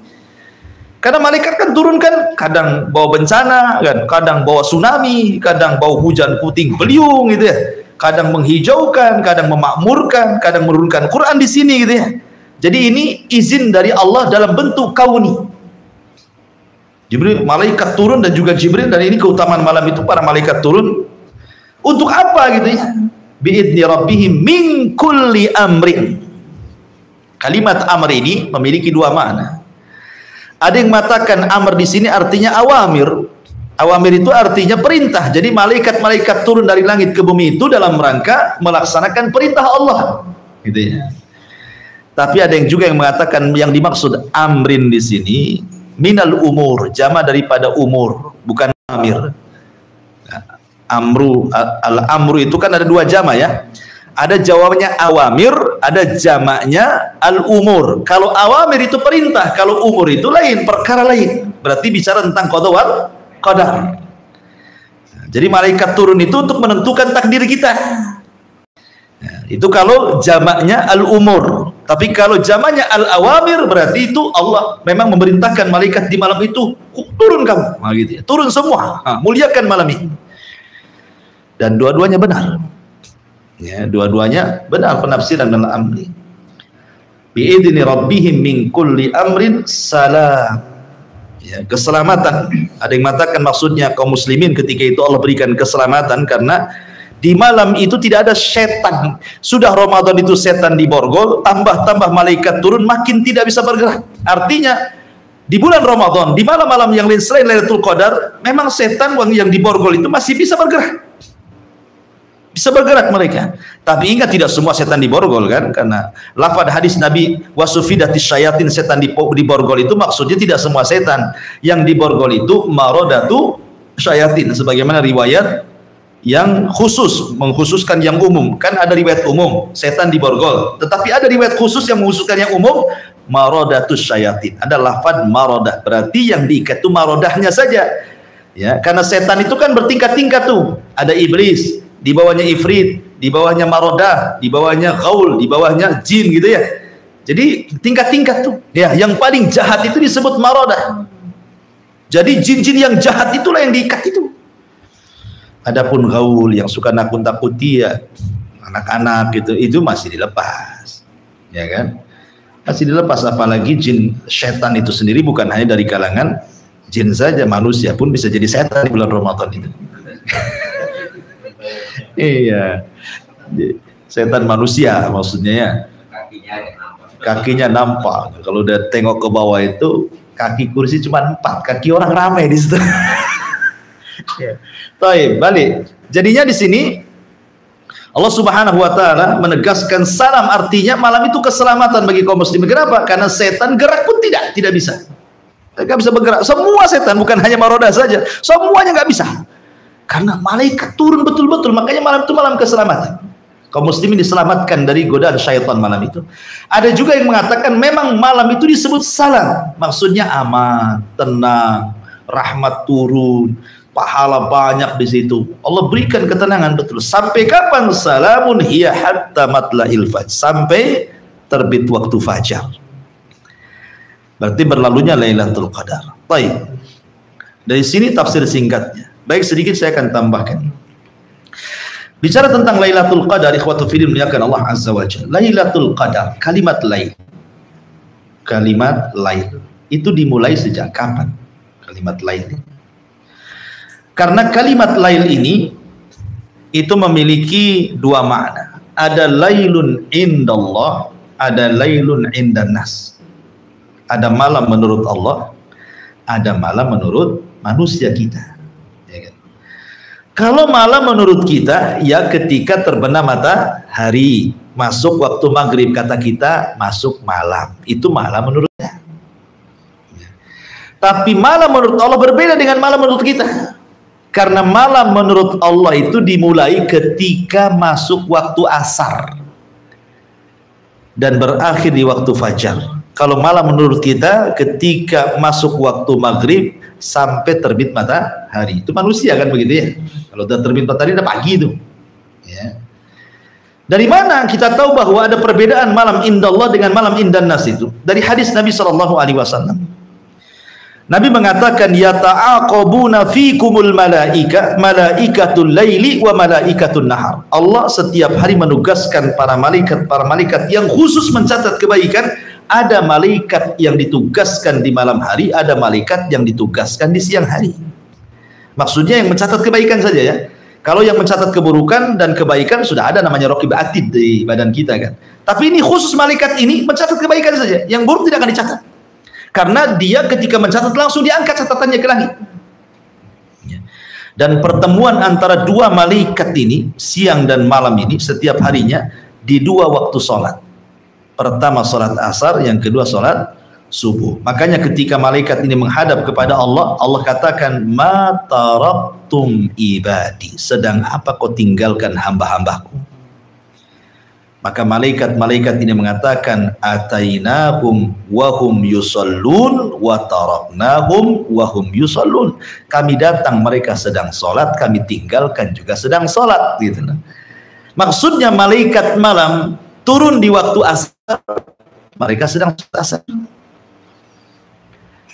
Karena malaikat kan turun kan kadang bawa bencana, kan kadang bawa tsunami, kadang bawa hujan puting beliung gitu ya. Kadang menghijaukan, kadang memakmurkan, kadang menurunkan Quran di sini gitu ya. Jadi ini izin dari Allah dalam bentuk kauni. Jibril, malaikat turun dan juga Jibril, dan ini keutamaan malam itu para malaikat turun untuk apa gitu ya? Biidzni rabbihim min kulli amrin. Kalimat amr ini memiliki dua makna. Ada yang mengatakan amr di sini artinya awamir. Awamir itu artinya perintah. Jadi malaikat-malaikat turun dari langit ke bumi itu dalam rangka melaksanakan perintah Allah, gitu ya. Tapi ada yang juga yang mengatakan yang dimaksud amrin di sini minal umur, jama daripada umur, bukan amir. Amru, al-amru itu kan ada dua jama ya. Ada jawabnya awamir, ada jamaknya al-umur. Kalau awamir itu perintah, kalau umur itu lain, perkara lain. Berarti bicara tentang qada wal qadar. Jadi malaikat turun itu untuk menentukan takdir kita. Itu kalau jamaknya al-umur. Tapi kalau jamaknya al-awamir berarti itu Allah memang memerintahkan malaikat di malam itu turun kamu, nah, gitu ya. Turun semua, muliakan malam ini. Dan dua-duanya benar. Ya, dua-duanya benar penafsiran dan amri. Biidzni rabbihim min kulli amrin salam. Ya, keselamatan. Ada yang mengatakan maksudnya kaum muslimin ketika itu Allah berikan keselamatan karena di malam itu tidak ada setan. Sudah Ramadan itu setan diborgol, tambah-tambah malaikat turun, makin tidak bisa bergerak. Artinya di bulan Ramadan, di malam-malam yang lain selain Lailatul Qadar, memang setan yang diborgol itu masih bisa bergerak. Bisa bergerak mereka. Tapi ingat, tidak semua setan diborgol kan, karena lafaz hadis Nabi wasufidatis syayatin, setan diborgol itu maksudnya tidak semua setan. Yang diborgol itu marodatu syayatin, sebagaimana riwayat yang khusus mengkhususkan yang umum. Kan ada riwayat umum setan diborgol, tetapi ada riwayat khusus yang mengkhususkan yang umum, marodatus syayatin. Ada lafaz marodah, berarti yang diikat itu marodahnya saja ya, karena setan itu kan bertingkat-tingkat tuh. Ada iblis, di bawahnya ifrit, di bawahnya marodah, di bawahnya ghaul, di bawahnya jin gitu ya. Jadi tingkat-tingkat tuh ya. Yang paling jahat itu disebut marodah. Jadi jin-jin yang jahat itulah yang diikat itu. Adapun gaul yang suka nakut-nakuti ya anak-anak gitu, itu masih dilepas, ya kan? Masih dilepas, apalagi jin setan itu sendiri bukan hanya dari kalangan jin saja, manusia pun bisa jadi setan di bulan Ramadan itu. Iya, setan manusia maksudnya ya. Kakinya nampak. Kalau udah tengok ke bawah itu kaki kursi cuma 4, kaki orang ramai di situ. Baik, balik. Jadinya di sini Allah Subhanahu wa taala menegaskan salam, artinya malam itu keselamatan bagi kaum muslimin. Kenapa? Karena setan gerak pun tidak bisa. Enggak bisa bergerak. Semua setan, bukan hanya marodah saja. Semuanya enggak bisa. Karena malaikat turun betul-betul, makanya malam itu malam keselamatan. Kaum muslimin diselamatkan dari godaan syaitan malam itu. Ada juga yang mengatakan memang malam itu disebut salam, maksudnya aman, tenang, rahmat turun, pahala banyak di situ. Allah berikan ketenangan betul. Sampai kapan? Salamun hiya hatta matla'il fajr, sampai terbit waktu fajar. Berarti berlalunya Lailatul Qadar. Baik. Dari sini tafsir singkatnya. Baik, sedikit saya akan tambahkan. Bicara tentang Lailatul Qadar, ikhwatu fillah muliakan Allah Azza wa Jalla. Lailatul Qadar, kalimat lail. Kalimat lail itu dimulai sejak kapan? Kalimat lail. Karena kalimat lail ini itu memiliki dua makna. Ada lailun indallah, ada lailun indan nas. Ada malam menurut Allah, ada malam menurut manusia kita. Ya kan? Kalau malam menurut kita, ya ketika terbenam matahari, masuk waktu maghrib, kata kita masuk malam, itu malam menurutnya. Tapi malam menurut Allah berbeda dengan malam menurut kita. Karena malam menurut Allah itu dimulai ketika masuk waktu asar dan berakhir di waktu fajar. Kalau malam menurut kita ketika masuk waktu maghrib sampai terbit matahari. Itu manusia kan begitu ya. Kalau udah terbit matahari udah pagi itu. Ya. Dari mana kita tahu bahwa ada perbedaan malam indallah dengan malam indan nas itu? Dari hadis Nabi SAW. Nabi mengatakan yata'aqabuna fikumul malaikatul laili wa malaikatul nahar. Allah setiap hari menugaskan para malaikat yang khusus mencatat kebaikan. Ada malaikat yang ditugaskan di malam hari, ada malaikat yang ditugaskan di siang hari. Maksudnya yang mencatat kebaikan saja ya. Kalau yang mencatat keburukan dan kebaikan sudah ada namanya raqib atid di badan kita kan. Tapi ini khusus malaikat ini mencatat kebaikan saja. Yang buruk tidak akan dicatat. Karena dia ketika mencatat langsung diangkat catatannya ke langit. Dan pertemuan antara dua malaikat ini, siang dan malam ini, setiap harinya di dua waktu sholat. Pertama sholat asar, yang kedua sholat subuh. Makanya ketika malaikat ini menghadap kepada Allah, Allah katakan, ma taraktum ibadi, sedang apa kau tinggalkan hamba-hambaku? Maka malaikat-malaikat ini mengatakan, atainahum wahum yusallun wa taraknahum wahum yusallun. Kami datang, mereka sedang sholat, kami tinggalkan juga sedang sholat. Gitu. Maksudnya malaikat malam turun di waktu asar, mereka sedang sholat asar.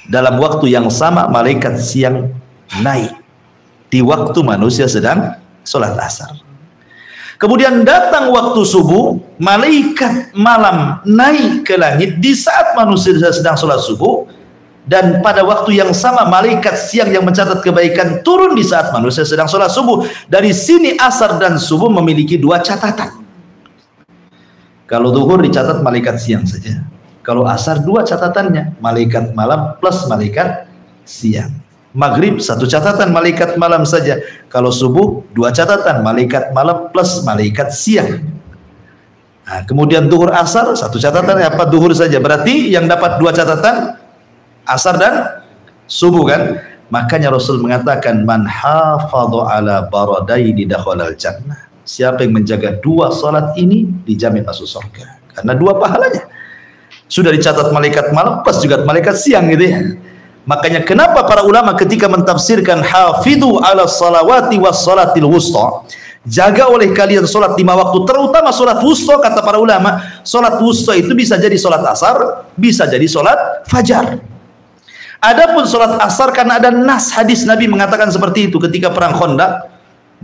Dalam waktu yang sama malaikat siang naik di waktu manusia sedang sholat asar. Kemudian datang waktu subuh, malaikat malam naik ke langit di saat manusia sedang sholat subuh. Dan pada waktu yang sama malaikat siang yang mencatat kebaikan turun di saat manusia sedang sholat subuh. Dari sini asar dan subuh memiliki dua catatan. Kalau zuhur dicatat malaikat siang saja. Kalau asar dua catatannya, malaikat malam plus malaikat siang. Maghrib satu catatan malaikat malam saja. Kalau subuh dua catatan malaikat malam plus malaikat siang. Nah, kemudian zuhur asar satu catatan apa zuhur saja. Berarti yang dapat dua catatan asar dan subuh kan. Makanya Rasul mengatakan man hafadhu ala baradaini dakhalal jannah. Siapa yang menjaga dua salat ini dijamin masuk surga. Karena dua pahalanya. Sudah dicatat malaikat malam plus juga malaikat siang gitu ya. Makanya kenapa para ulama ketika mentafsirkan hafidhu ala salawati was salatil wusta, jaga oleh kalian salat 5 waktu, terutama salat wusta, kata para ulama, salat wusta itu bisa jadi salat asar, bisa jadi salat fajar. Adapun salat asar karena ada nas hadis Nabi mengatakan seperti itu ketika perang Khandaq.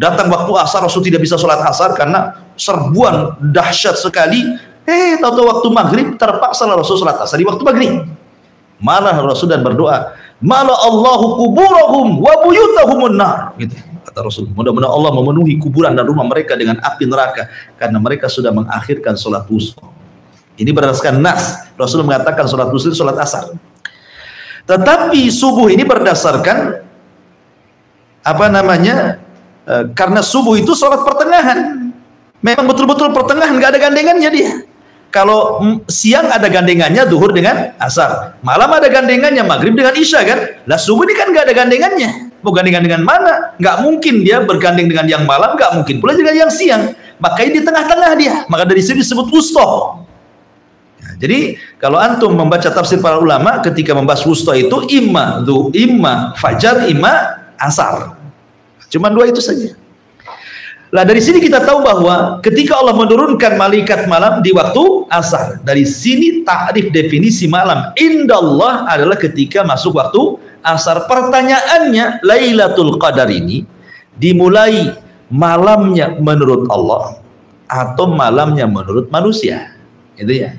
Datang waktu asar Rasul tidak bisa sholat asar karena serbuan dahsyat sekali. Tahu-tahu waktu maghrib terpaksa Rasul sholat asar di waktu maghrib. Malah Rasul dan berdoa, mala Allahu kuburahum wa buyutahumun nar. Gitu kata Rasul. Mudah-mudahan Allah memenuhi kuburan dan rumah mereka dengan api neraka karena mereka sudah mengakhirkan sholat wusta. Ini berdasarkan nas. Rasul mengatakan sholat wusta sholat asar. Tetapi subuh ini berdasarkan karena subuh itu sholat pertengahan. Memang betul-betul pertengahan, nggak ada gandengannya dia. Kalau siang ada gandengannya zuhur dengan asar, malam ada gandengannya maghrib dengan isya kan. Lah subuh ini kan nggak ada gandengannya. Mau gandengan dengan mana? Nggak mungkin dia bergandeng dengan yang malam, nggak mungkin pula dengan yang siang. Makanya di tengah-tengah dia. Maka dari sini disebut wusta. Nah, jadi kalau antum membaca tafsir para ulama ketika membahas wusta itu imma fajar, imma asar. Cuma dua itu saja. Lah dari sini kita tahu bahwa ketika Allah menurunkan malaikat malam di waktu asar. Dari sini takrif definisi malam indallah adalah ketika masuk waktu asar. Pertanyaannya, Lailatul Qadar ini dimulai malamnya menurut Allah atau malamnya menurut manusia? Itu ya.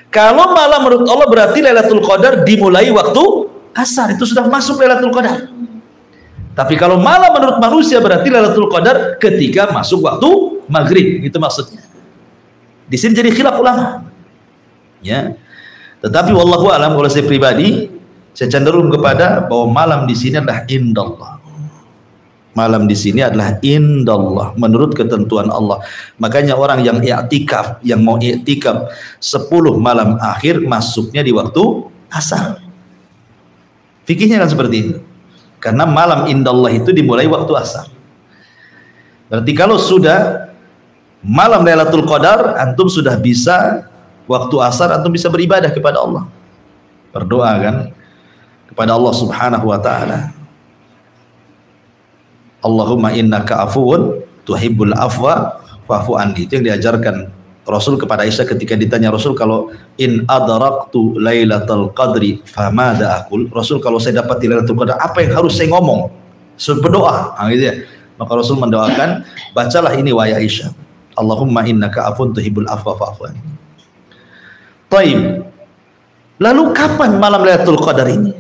Kalau malam menurut Allah berarti Lailatul Qadar dimulai waktu asar, itu sudah masuk Lailatul Qadar. Tapi kalau malam menurut manusia berarti Lailatul Qadar ketika masuk waktu maghrib, itu maksudnya. Di sini jadi khilaf ulama. Ya. Tetapi wallahu alam, kalau saya pribadi saya cenderung kepada bahwa malam di sini adalah indallah. Malam di sini adalah indallah menurut ketentuan Allah. Makanya orang yang i'tikaf, yang mau i'tikaf 10 malam akhir masuknya di waktu asar. Fikihnya kan seperti itu. Karena malam indallah itu dimulai waktu asar. Berarti kalau sudah malam Lailatul Qadar, antum sudah bisa waktu asar, antum bisa beribadah kepada Allah. Berdoa kan kepada Allah Subhanahu wa taala. Allahumma innaka afuwun tuhibbul afwa fa'fu anni. Itu yang diajarkan Rasul kepada Aisyah ketika ditanya Rasul, kalau in adraktu lailatul qadri famada aqul, Rasul kalau saya dapat di Lailatul Qadar apa yang harus saya ngomong? Berdoa, gitu ya. Maka Rasul mendoakan, bacalah ini wahai Aisyah, Allahumma innaka afun tuhibbul afwa fa'fu anni. Taib. Lalu kapan malam Lailatul Qadar ini?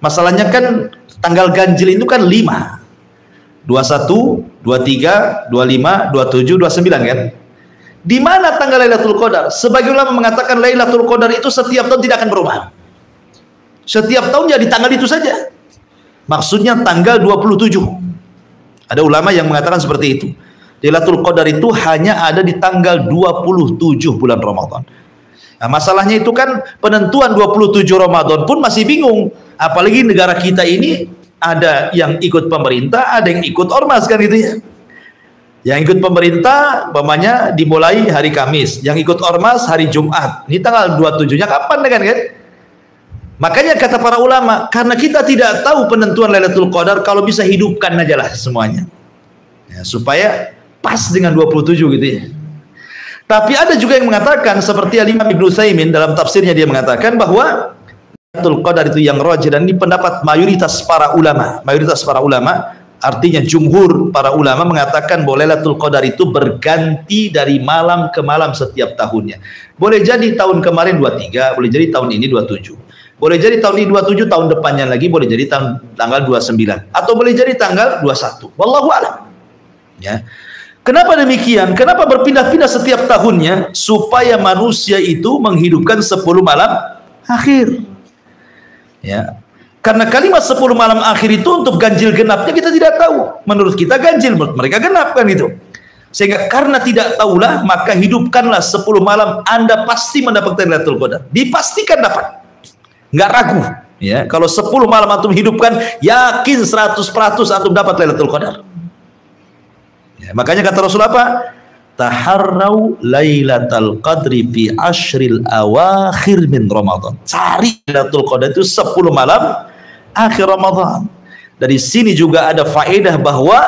Masalahnya kan tanggal ganjil itu kan 5, 21, 23, 25, 27, 29 kan? Di mana tanggal Lailatul Qadar? Sebagian ulama mengatakan Lailatul Qadar itu setiap tahun tidak akan berubah. Setiap tahun jadi tanggal itu saja. Maksudnya tanggal 27. Ada ulama yang mengatakan seperti itu. Lailatul Qadar itu hanya ada di tanggal 27 bulan Ramadan. Nah, masalahnya itu kan penentuan 27 Ramadan pun masih bingung. Apalagi negara kita ini ada yang ikut pemerintah, ada yang ikut ormas kan gitu ya. Yang ikut pemerintah umpamanya dimulai hari Kamis, yang ikut ormas hari Jumat. Ini tanggal 27-nya kapan kan? Makanya kata para ulama, karena kita tidak tahu penentuan Lailatul Qadar, kalau bisa hidupkan aja lah semuanya. Ya, supaya pas dengan 27 gitu ya. Tapi ada juga yang mengatakan seperti Imam Ibnu Utsaimin dalam tafsirnya, dia mengatakan bahwa Lailatul Qadar itu yang rajih, dan ini pendapat mayoritas para ulama. Mayoritas para ulama, artinya jumhur para ulama mengatakan bahwa Lailatul Qadar itu berganti dari malam ke malam setiap tahunnya. Boleh jadi tahun kemarin 23, boleh jadi tahun ini 27. Boleh jadi tahun ini 27, tahun depannya lagi boleh jadi tanggal 29, atau boleh jadi tanggal 21. Wallahu a'lam. Ya. Kenapa demikian? Kenapa berpindah-pindah setiap tahunnya? Supaya manusia itu menghidupkan 10 malam akhir. Ya. Karena kalimat 10 malam akhir itu untuk ganjil genapnya kita tidak tahu. Menurut kita ganjil, menurut mereka genap kan itu. Sehingga karena tidak tahulah, maka hidupkanlah 10 malam, Anda pasti mendapatkan Lailatul Qadar. Dipastikan dapat. Nggak ragu. Ya, kalau 10 malam antum hidupkan, yakin 100% antum dapat Lailatul Qadar. Ya, makanya kata Rasul apa? Taharrau Lailatul Qadri fi ashril awakhir min Ramadan. Cari Lailatul Qadar itu 10 malam akhir Ramadan. Dari sini juga ada faedah bahwa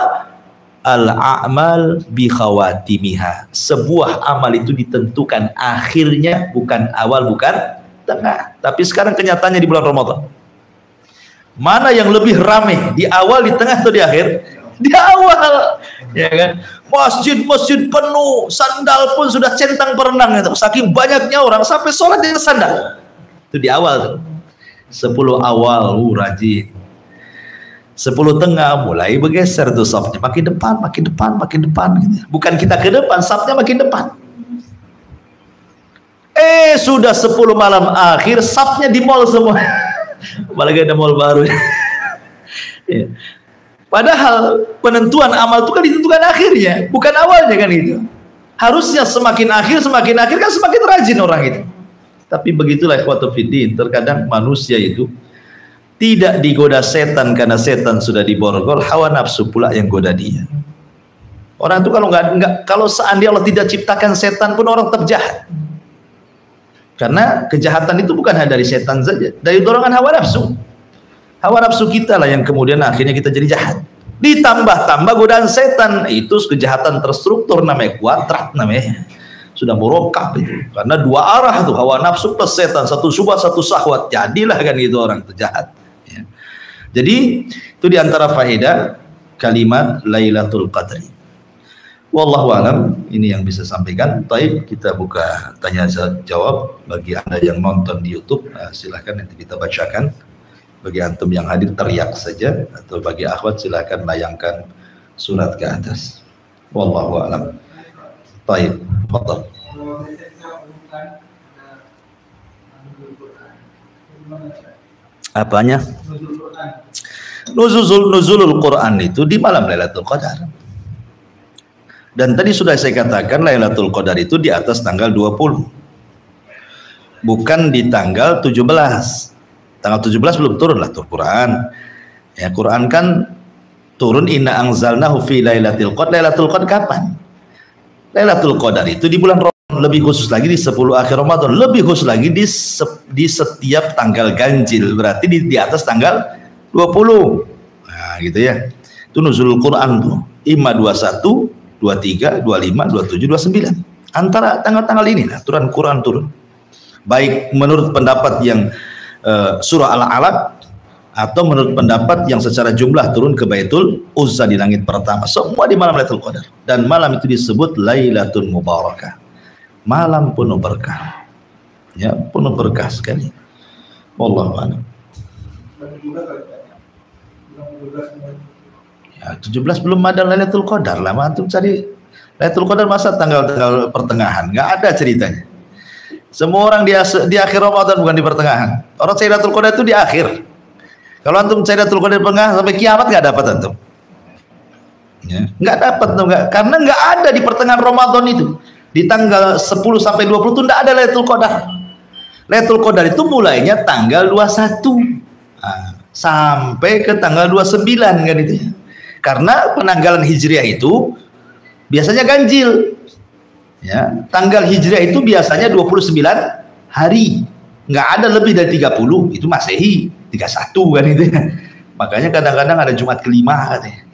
al-a'mal bi khawatimiha. Sebuah amal itu ditentukan akhirnya, bukan awal, bukan tengah. Tapi sekarang kenyataannya di bulan Ramadan, mana yang lebih ramai, di awal, di tengah, atau di akhir? Di awal, ya kan? Masjid-masjid penuh, sandal pun sudah centang perenang itu, saking banyaknya orang sampai sholat di sandal. Itu di awal tuh. 10 awal rajin, 10 tengah mulai bergeser tuh safnya, makin depan, makin depan, makin depan gitu. Bukan kita ke depan, safnya makin depan. Sudah 10 malam akhir, safnya di mall semua. Apalagi ada mall baru. Ya. Padahal penentuan amal itu kan ditentukan akhirnya, bukan awalnya kan itu. Harusnya semakin akhir kan semakin rajin orang itu. Tapi begitulah ikhwatu fiddin, terkadang manusia itu tidak digoda setan karena setan sudah diborgol, hawa nafsu pula yang goda dia. Orang itu kalau seandainya Allah tidak ciptakan setan pun orang tetap jahat. Karena kejahatan itu bukan hanya dari setan saja, dari dorongan hawa nafsu. Hawa nafsu kita lah yang kemudian akhirnya kita jadi jahat. Ditambah-tambah godaan setan, itu kejahatan terstruktur, namanya kuadrat namanya. Sudah murokab itu. Karena dua arah tuh, hawa nafsu plus setan, satu syubhat satu syahwat. Jadilah kan gitu orang itu jahat. Ya. Jadi itu diantara faedah kalimat Lailatul Qadri. Wallahu alam, ini yang bisa sampaikan. Taib, kita buka tanya jawab bagi Anda yang nonton di YouTube. Nah, silahkan nanti kita bacakan. Bagi antum yang hadir teriak saja, atau bagi akhwat silahkan layangkan surat ke atas. Wallahu alam. Taib, fadhal. Apanya? Nuzulul Quran itu di malam Lailatul Qadar. Dan tadi sudah saya katakan Lailatul Qadar itu di atas tanggal 20. Bukan di tanggal 17. Tanggal 17 belum turun lah tuh Quran. Ya, Quran kan turun inna anzalnahu fi lailatul qadar. Lailatul qadar kapan? Lailatul Qadar itu di bulan Ramadan, lebih khusus lagi di 10 akhir Ramadan, lebih khusus lagi di setiap tanggal ganjil, berarti di atas tanggal 20. Nah, gitu ya. Itu nuzulul Quran tuh. Imma 21, 23, 25, 27, 29. Antara tanggal-tanggal ini lah turun Quran turun. Baik menurut pendapat yang surah Al-Alaq atau menurut pendapat yang secara jumlah turun ke Baitul Uzza di langit pertama, semua di malam Lailatul Qadar. Dan malam itu disebut Lailatul Mubarakah, malam penuh berkah. Ya, penuh berkah sekali. Wallahu a'lam. Ya, 17 belum ada Lailatul Qadar lah, antum cari Lailatul Qadar masa tanggal-tanggal pertengahan, nggak ada ceritanya. Semua orang di akhir Ramadan, bukan di pertengahan. Orang Lailatul Qadar itu di akhir. Kalau antum cari Lailatul Qadar di pertengahan sampai kiamat nggak dapat antum. Ya, nggak dapat tuh, karena nggak ada di pertengahan Ramadan itu. Di tanggal 10 sampai 20 itu nggak ada Lailatul Qadar. Lailatul Qadar itu mulainya tanggal 21 sampai ke tanggal 29 kan itu ya. Karena penanggalan Hijriah itu biasanya ganjil. Ya, tanggal Hijriah itu biasanya 29 hari. Nggak ada lebih dari 30, itu Masehi, 31 kan itu ya. Makanya kadang-kadang ada Jumat kelima katanya.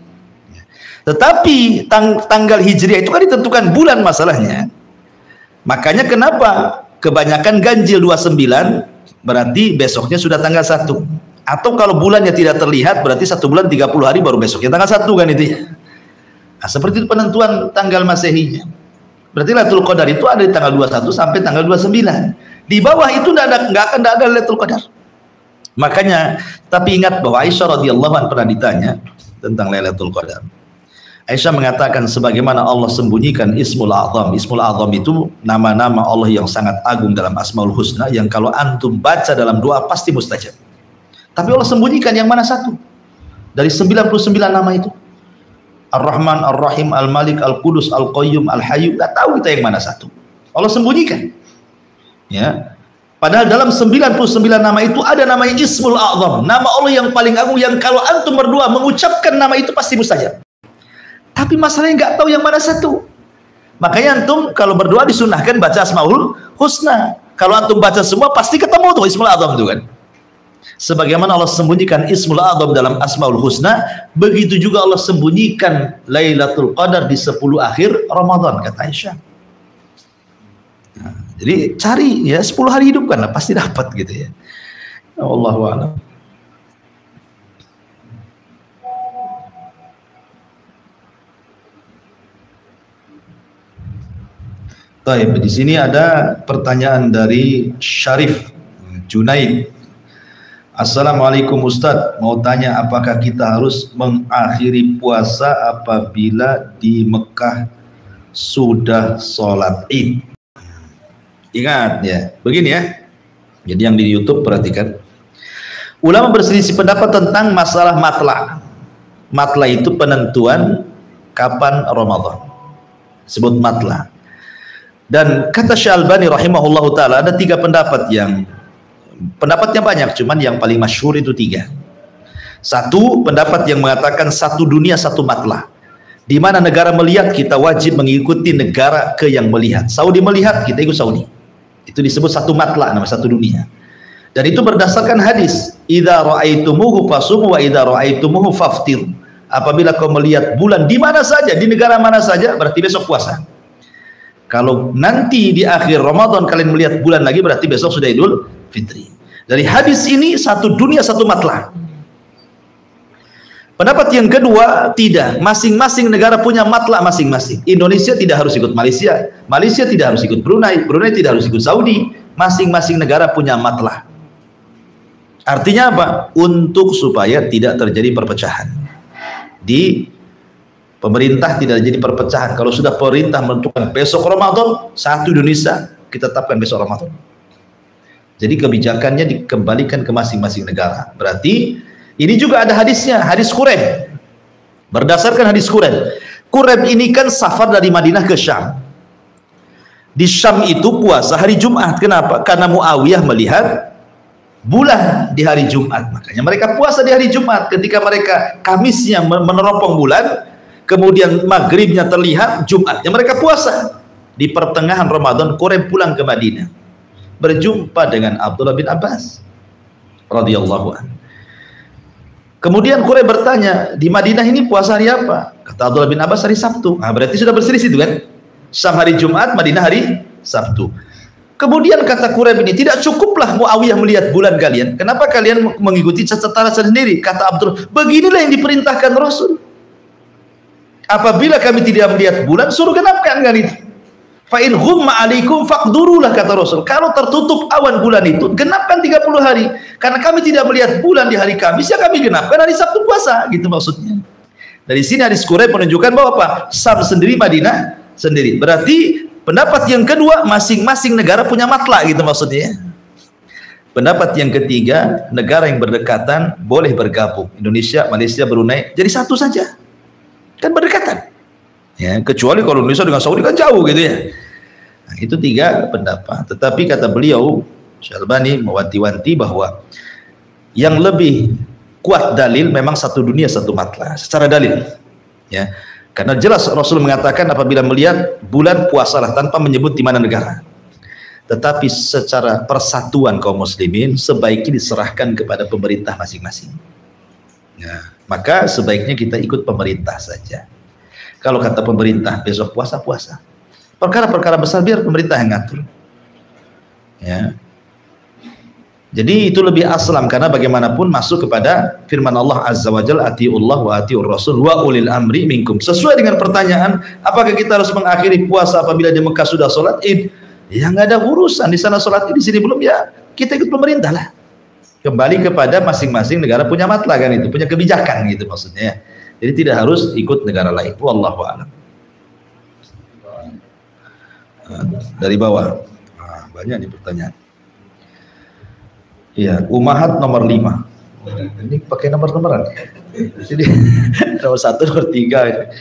Tetapi tanggal Hijriah itu kan ditentukan bulan masalahnya. Makanya kenapa kebanyakan ganjil 29, berarti besoknya sudah tanggal 1. Atau kalau bulannya tidak terlihat, berarti 1 bulan 30 hari baru besoknya tanggal 1 kan itu ya. Nah, seperti itu penentuan tanggal Masehinya. Berarti Lailatul Qadar itu ada di tanggal 21 sampai tanggal 29. Di bawah itu nggak akan ada Lailatul Qadar. Makanya, tapi ingat bahwa Aisyah radhiyallahu anha pernah ditanya tentang Lailatul Qadar. Aisyah mengatakan sebagaimana Allah sembunyikan Ismul A'zam. Ismul A'zam itu nama-nama Allah yang sangat agung dalam Asmaul Husna yang kalau antum baca dalam doa pasti mustajab. Tapi Allah sembunyikan yang mana satu dari 99 nama itu. Ar-Rahman, Ar-Rahim, Al-Malik, Al-Qudus, Al-Qayyum, Al-Hayyu, nggak tahu kita yang mana satu. Allah sembunyikan. Ya. Padahal dalam 99 nama itu ada namanya Ismul A'zam, nama Allah yang paling agung yang kalau antum berdoa mengucapkan nama itu pasti mustajab. Tapi masalahnya nggak tahu yang mana satu. Makanya antum kalau berdoa disunahkan baca Asmaul Husna. Kalau antum baca semua pasti ketemu tuh Ismul A'zam itu kan. Sebagaimana Allah sembunyikan Ismul A'zam dalam Asmaul Husna, begitu juga Allah sembunyikan Lailatul Qadar di 10 akhir Ramadan, kata Aisyah. Nah, jadi cari ya 10 hari hidupkanlah pasti dapat gitu ya. Wallahu a'lam. Baik, di sini ada pertanyaan dari Syarif Junaid. Assalamualaikum Ustadz, mau tanya apakah kita harus mengakhiri puasa apabila di Mekah sudah sholat Id? Ingat ya, begini ya. Jadi yang di YouTube perhatikan. Ulama berselisih pendapat tentang masalah matla. Matla itu penentuan kapan Ramadan. Sebut matla. Dan kata Syalbani rahimahullahu taala ada 3 pendapat yang Pendapatnya banyak, cuman yang paling masyhur itu 3. Satu, pendapat yang mengatakan satu dunia satu matlah. Di mana negara melihat, kita wajib mengikuti negara ke yang melihat. Saudi melihat, kita ikut Saudi. Itu disebut satu matlah, nama satu dunia. Dan itu berdasarkan hadis, idza ra'aitumuhu fasumu wa idza ra'aitumuhu faftir. Apabila kau melihat bulan di mana saja, di negara mana saja, berarti besok puasa. Kalau nanti di akhir Ramadan kalian melihat bulan lagi, berarti besok sudah Idul Fitri. Dari hadis ini satu dunia satu matlah. Pendapat yang kedua, tidak. Masing-masing negara punya matlah masing-masing. Indonesia tidak harus ikut Malaysia, Malaysia tidak harus ikut Brunei, Brunei tidak harus ikut Saudi. Masing-masing negara punya matlah. Artinya apa? Untuk supaya tidak terjadi perpecahan. Di pemerintah tidak jadi perpecahan. Kalau sudah pemerintah menentukan besok Ramadan, satu Indonesia, kita tetapkan besok Ramadan. Jadi kebijakannya dikembalikan ke masing-masing negara. Berarti ini juga ada hadisnya, hadis Quraib. Berdasarkan hadis Quraib. Quraib ini kan safar dari Madinah ke Syam. Di Syam itu puasa hari Jumat. Kenapa? Karena Muawiyah melihat bulan di hari Jumat. Makanya mereka puasa di hari Jumat. Ketika mereka Kamisnya meneropong bulan, kemudian maghribnya terlihat, Jumatnya mereka puasa. Di pertengahan Ramadan, Quraib pulang ke Madinah. Berjumpa dengan Abdullah bin Abbas radhiyallahu anhu. Kemudian Quraib bertanya, di Madinah ini puasa hari apa? Kata Abdullah bin Abbas, hari Sabtu. Nah, berarti sudah berselisih itu kan? Syam hari Jumat, Madinah hari Sabtu. Kemudian kata Quraib ini, tidak cukuplah Muawiyah melihat bulan kalian. Kenapa kalian mengikuti catatan sendiri? Kata Abdullah, beginilah yang diperintahkan Rasul. Apabila kami tidak melihat bulan, suruh genapkan kan itu. Fa in ghumma alaikum faqdurulah, kata Rasul. Kalau tertutup awan bulan itu, genapkan 30 hari. Karena kami tidak melihat bulan di hari Kamis, ya kami genapkan hari Sabtu puasa, gitu maksudnya. Dari sini hadis Quraib menunjukkan bahwa apa? Syam sendiri, Madinah sendiri. Berarti pendapat yang kedua, masing-masing negara punya matlah, gitu maksudnya. Pendapat yang ketiga, negara yang berdekatan boleh bergabung. Indonesia, Malaysia, Brunei, jadi satu saja. Kan berdekatan. Ya, kecuali kalau Indonesia dengan Saudi kan jauh gitu ya. Nah, itu 3 pendapat. Tetapi kata beliau, Syalbani mewanti-wanti bahwa yang lebih kuat dalil memang satu dunia satu matlah secara dalil. Ya, karena jelas Rasul mengatakan apabila melihat bulan puasalah tanpa menyebut di mana negara. Tetapi secara persatuan kaum muslimin sebaiknya diserahkan kepada pemerintah masing-masing. Nah, maka sebaiknya kita ikut pemerintah saja. Kalau kata pemerintah besok puasa, puasa. Perkara-perkara besar biar pemerintah yang ngatur. Ya. Jadi itu lebih aslam karena bagaimanapun masuk kepada firman Allah Azza wa Jalla, atiullah wa atiur rasul wa ulil amri minkum. Sesuai dengan pertanyaan, apakah kita harus mengakhiri puasa apabila di Mekah sudah sholat Id? Ya nggak ada urusan, di sana sholat Id, di sini belum, ya kita ikut pemerintah lah. Kembali kepada masing-masing negara punya matlah kan itu, punya kebijakan gitu maksudnya. Jadi tidak harus ikut negara lain. Wallahu a'lam. Dari bawah. Nah, banyak nih pertanyaan. Iya, Ummahat nomor 5. Ini pakai nomor-nomoran. Jadi nomor 1, nomor 3.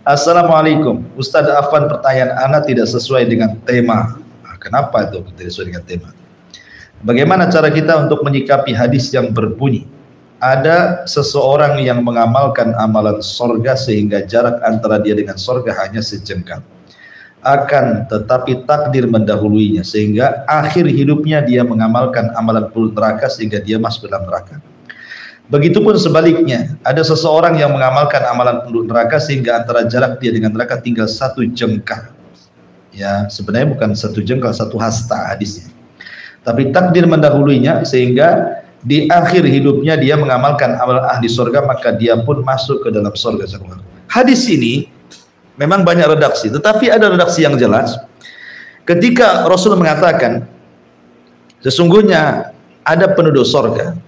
Assalamualaikum. Ustaz Afwan, pertanyaan ana tidak sesuai dengan tema. Nah, kenapa itu tidak sesuai dengan tema? Bagaimana cara kita untuk menyikapi hadis yang berbunyi ada seseorang yang mengamalkan amalan sorga sehingga jarak antara dia dengan sorga hanya sejengkal, akan tetapi takdir mendahuluinya sehingga akhir hidupnya dia mengamalkan amalan penduduk neraka sehingga dia masuk dalam neraka. Begitupun sebaliknya, ada seseorang yang mengamalkan amalan penduduk neraka sehingga antara jarak dia dengan neraka tinggal 1 jengkal. Ya, sebenarnya bukan 1 jengkal, 1 hasta hadisnya. Tapi takdir mendahuluinya sehingga di akhir hidupnya dia mengamalkan amalan ahli surga, maka dia pun masuk ke dalam surga. Hadis ini memang banyak redaksi, tetapi ada redaksi yang jelas. Ketika Rasul mengatakan sesungguhnya ada penduduk surga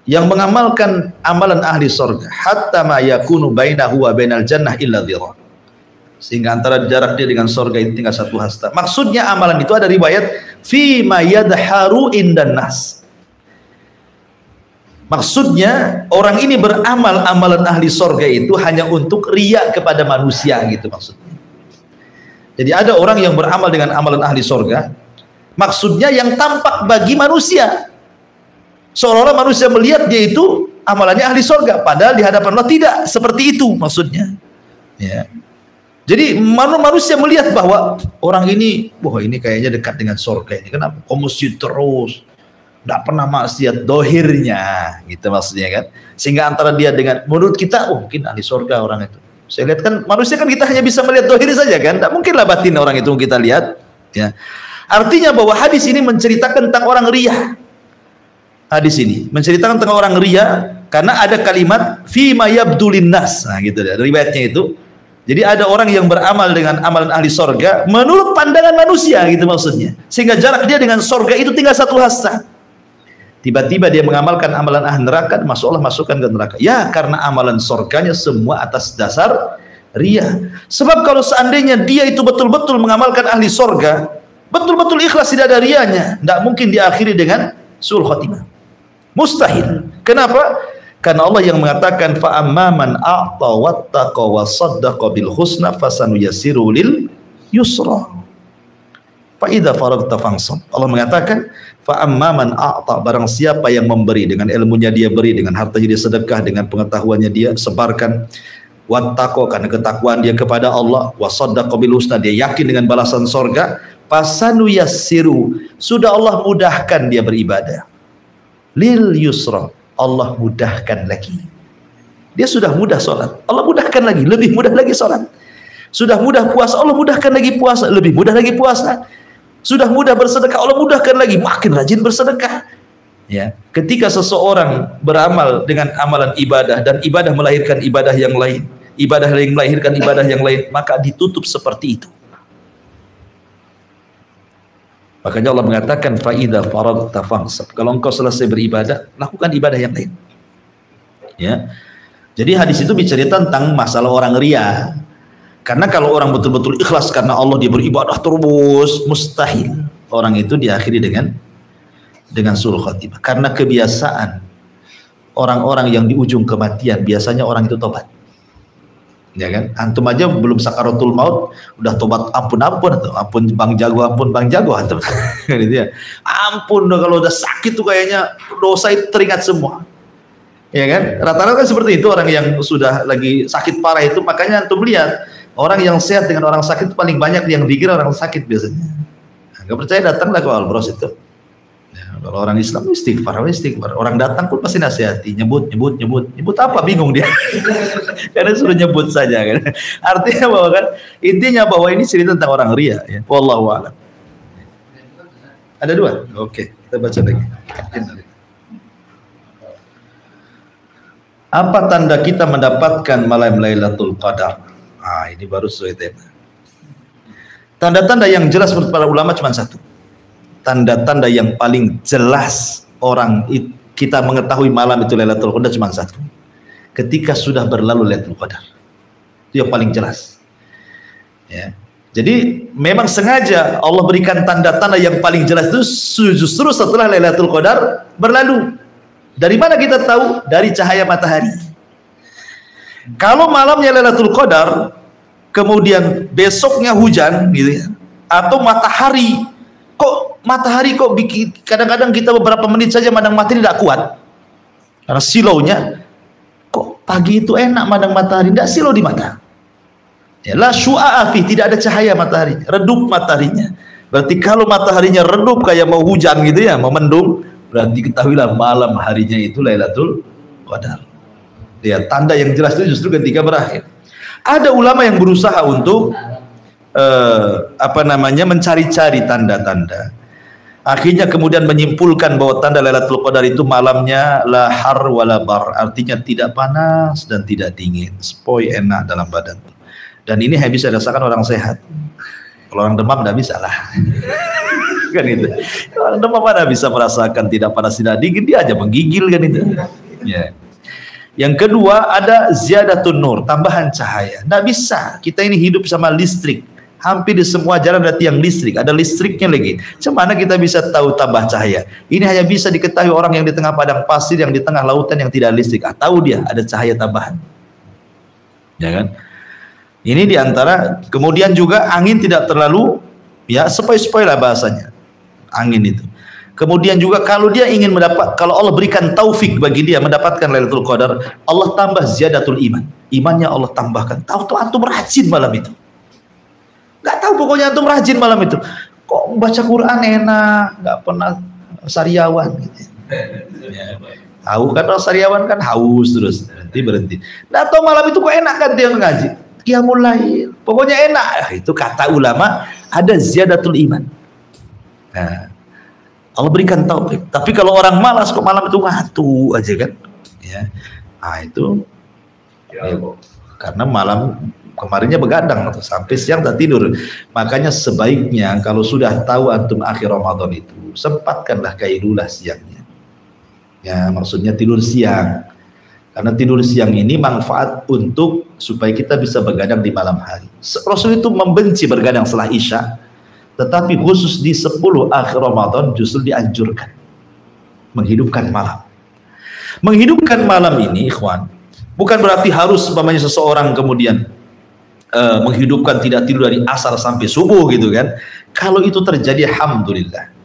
yang mengamalkan amalan ahli surga hatta ma yakunu bainahu wa bainal jannah illa dhira, sehingga antara jarak dia dengan surga itu tinggal 1 hasta. Maksudnya amalan itu ada riwayat fi ma yadharu indan nas. Maksudnya orang ini beramal amalan ahli sorga itu hanya untuk riya kepada manusia gitu maksudnya. Jadi ada orang yang beramal dengan amalan ahli sorga, Maksudnya yang tampak bagi manusia. Seolah-olah manusia melihat dia itu amalannya ahli surga, padahal di hadapan Allah tidak seperti itu maksudnya. Ya. Jadi manusia melihat bahwa orang ini, wah ini kayaknya dekat dengan surga ini. Kenapa? Komusi terus, tidak pernah maksiat dohirnya, gitu maksudnya kan. Sehingga antara dia dengan, menurut kita, oh mungkin ahli surga orang itu. Saya lihat kan manusia kan kita hanya bisa melihat dohir saja kan, tidak mungkinlah batin orang itu kita lihat. Ya. Artinya bahwa hadis ini menceritakan tentang orang riya. Hadis ini menceritakan tentang orang riya karena ada kalimat fi ma yabdulin nas. Nah gitu deh riwayatnya itu. Jadi ada orang yang beramal dengan amalan ahli sorga menurut pandangan manusia gitu maksudnya. Sehingga jarak dia dengan sorga itu tinggal satu hasta. Tiba-tiba dia mengamalkan amalan ahli neraka, masuk Allah masukkan ke neraka. Ya karena amalan sorganya semua atas dasar riya. Sebab kalau seandainya dia itu betul-betul mengamalkan ahli sorga, betul-betul ikhlas tidak ada riyanya, tidak mungkin diakhiri dengan su'ul khotimah. Mustahil. Kenapa? Karena Allah yang mengatakan fa amman a'ta wattaqa wa saddaqa bil husna fasanuyassiru lil yusra. Fa idza faragta fansab. Allah mengatakan fa amman a'ta, barang siapa yang memberi, dengan ilmunya dia beri, dengan hartanya dia sedekah, dengan pengetahuannya dia sebarkan, wattaqa karena ketakwaan dia kepada Allah, wa saddaqa bil husna dia yakin dengan balasan surga, fasanuyassiru sudah Allah mudahkan dia beribadah. Lil yusra, Allah mudahkan lagi. Dia sudah mudah sholat, Allah mudahkan lagi, lebih mudah lagi sholat. Sudah mudah puasa, Allah mudahkan lagi puasa, lebih mudah lagi puasa. Sudah mudah bersedekah, Allah mudahkan lagi, makin rajin bersedekah. Ya, ketika seseorang beramal dengan amalan ibadah dan ibadah melahirkan ibadah yang lain, ibadah yang melahirkan ibadah yang lain, maka ditutup seperti itu. Makanya Allah mengatakan fa idza faragta fansab. Kalau engkau selesai beribadah, lakukan ibadah yang lain. Ya. Jadi hadis itu bicara tentang masalah orang riya. Karena kalau orang betul-betul ikhlas karena Allah dia beribadah terus, mustahil orang itu diakhiri dengan su'ul khotimah. Karena kebiasaan orang-orang yang di ujung kematian biasanya orang itu tobat. Ya kan? Antum aja belum sakaratul maut udah tobat ampun atau ampun Bang Jago antum. Gitu ya. Ampun kalau udah sakit tuh kayaknya dosa itu teringat semua. Ya kan? Rata-rata kan seperti itu orang yang sudah lagi sakit parah itu, makanya antum lihat orang yang sehat dengan orang sakit itu paling banyak yang dikira orang sakit biasanya. Enggak percaya datanglah ke Al-Bros itu. Kalau orang Islam istighfar, orang datang pun pasti nasihati, nyebut apa bingung dia. Karena suruh nyebut saja kan. Artinya bahwa kan intinya bahwa ini cerita tentang orang riya ya. Wallahu a'lam. Ada dua? Oke, kita baca lagi. Apa tanda kita mendapatkan malam Lailatul Qadar? Ah, ini baru sesuai tema. Tanda-tanda yang jelas menurut para ulama cuma satu. Tanda-tanda yang paling jelas kita mengetahui malam itu Lailatul Qadar cuma satu. Ketika sudah berlalu Lailatul Qadar. Itu yang paling jelas. Ya. Jadi memang sengaja Allah berikan tanda-tanda yang paling jelas itu justru setelah Lailatul Qadar berlalu. Dari mana kita tahu? Dari cahaya matahari. Kalau malamnya Lailatul Qadar kemudian besoknya hujan gitu ya, atau matahari kok bikin kadang-kadang kita beberapa menit saja mandang matahari tidak kuat karena silaunya, kok pagi itu enak mandang matahari, tidak silau di mata ya, la syu'a fi, tidak ada cahaya matahari, redup mataharinya. Berarti kalau mataharinya redup kayak mau hujan gitu ya, mau mendung, berarti ketahuilah malam harinya itu Lailatul Qadar ya. Tanda yang jelas itu justru ketika berakhir. Ada ulama yang berusaha untuk mencari-cari tanda-tanda. Akhirnya kemudian menyimpulkan bahwa tanda Lailatul Qadar itu malamnya la har wala bar, artinya tidak panas dan tidak dingin, sepoi enak dalam badan. Dan ini hanya bisa dirasakan orang sehat. Kalau orang demam tidak bisa lah. Kan itu. Orang demam mana bisa merasakan tidak panas tidak dingin, dia aja menggigil kan itu. Ya. Yang kedua ada ziyadatun nur, tambahan cahaya. Tidak bisa. Kita ini hidup sama listrik. Hampir di semua jalan ada tiang listrik, ada listriknya lagi. Cemana kita bisa tahu tambah cahaya? Ini hanya bisa diketahui orang yang di tengah padang pasir, yang di tengah lautan yang tidak listrik. Tahu dia ada cahaya tambahan. Ya kan? Ini diantara. Kemudian juga angin tidak terlalu ya sepoi-sepoi lah bahasanya. angin itu. Kemudian juga kalau dia ingin kalau Allah berikan taufik bagi dia mendapatkan Lailatul Qadar, Allah tambah ziyadatul iman. Imannya Allah tambahkan. Tahu antum rajin malam itu. Nggak tahu pokoknya antum rajin malam itu. Kok baca Quran enak, nggak pernah sariawan gitu. Tahu kan orang sariawan kan haus terus berhenti. Nah, atau malam itu kok enak kan dia ngaji. Qiyamul Lail. Pokoknya enak. Itu kata ulama ada ziyadatul iman. Nah, Allah berikan taufik. Tapi kalau orang malas kok malam itu ngantuk aja kan, ya, nah itu ya, karena malam kemarinnya begadang sampai siang tak tidur. Makanya sebaiknya kalau sudah tahu antum akhir Ramadan itu sempatkanlah kailulah siangnya. Ya, maksudnya tidur siang. Karena tidur siang ini manfaat untuk supaya kita bisa begadang di malam hari. Rasul itu membenci begadang setelah Isya. Tetapi khusus di 10 akhir Ramadan justru dianjurkan menghidupkan malam. Menghidupkan malam ini, ikhwan, bukan berarti harus umpamanya seseorang kemudian menghidupkan tidak tidur dari asar sampai subuh gitu kan. Kalau itu terjadi, alhamdulillah.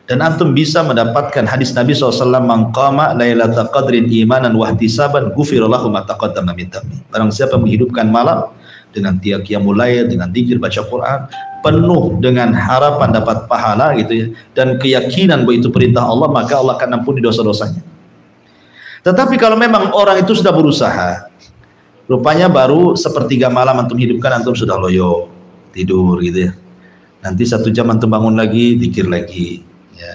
Dan antum bisa mendapatkan hadis Nabi SAW, man qama lailatul qadrin imanan wa ihtisaban ghufira lahu ma taqaddama min dhanbi. Barang siapa menghidupkan malam dengan qiyamul lail, dengan zikir, baca Quran, penuh dengan harapan dapat pahala gitu ya, dan keyakinan bahwa itu perintah Allah, maka Allah akan ampuni dosa-dosanya. Tetapi kalau memang orang itu sudah berusaha, rupanya baru sepertiga malam antum hidupkan, antum sudah loyo tidur gitu ya, nanti 1 jam antum bangun lagi, zikir lagi ya.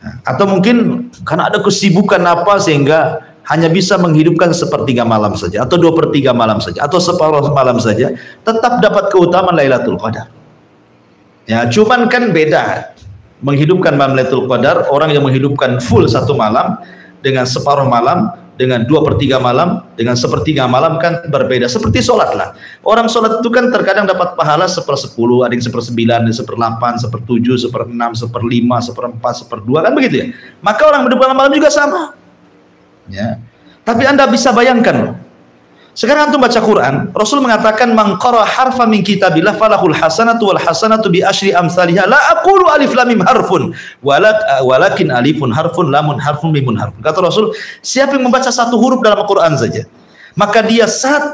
Nah, atau mungkin karena ada kesibukan apa sehingga hanya bisa menghidupkan sepertiga malam saja, atau 2/3 malam saja, atau separuh malam saja, tetap dapat keutamaan Lailatul Qadar. Ya, cuman kan beda menghidupkan malam Lailatul Qadar, orang yang menghidupkan full 1 malam dengan separuh malam, dengan 2/3 malam, dengan 1/3 malam kan berbeda. Seperti sholat lah. Orang sholat itu kan terkadang dapat pahala 1/10, ada yang 1/9, 1/8, 1/7, 1/6, 1/5, 1/4, 1/2 kan begitu ya. Maka orang menghidupkan malam juga sama. Ya. Tapi Anda bisa bayangkan loh. Sekarang antum baca Quran, Rasul mengatakan man qara harfa min kitabillah falahul hasanatu wal hasanatu bi asyri amsalihha. La aqulu alif lam mim harfun walakin alifun harfun lamun harfun mimun harfun. Kata Rasul, siapa yang membaca 1 huruf dalam Al-Quran saja, maka dia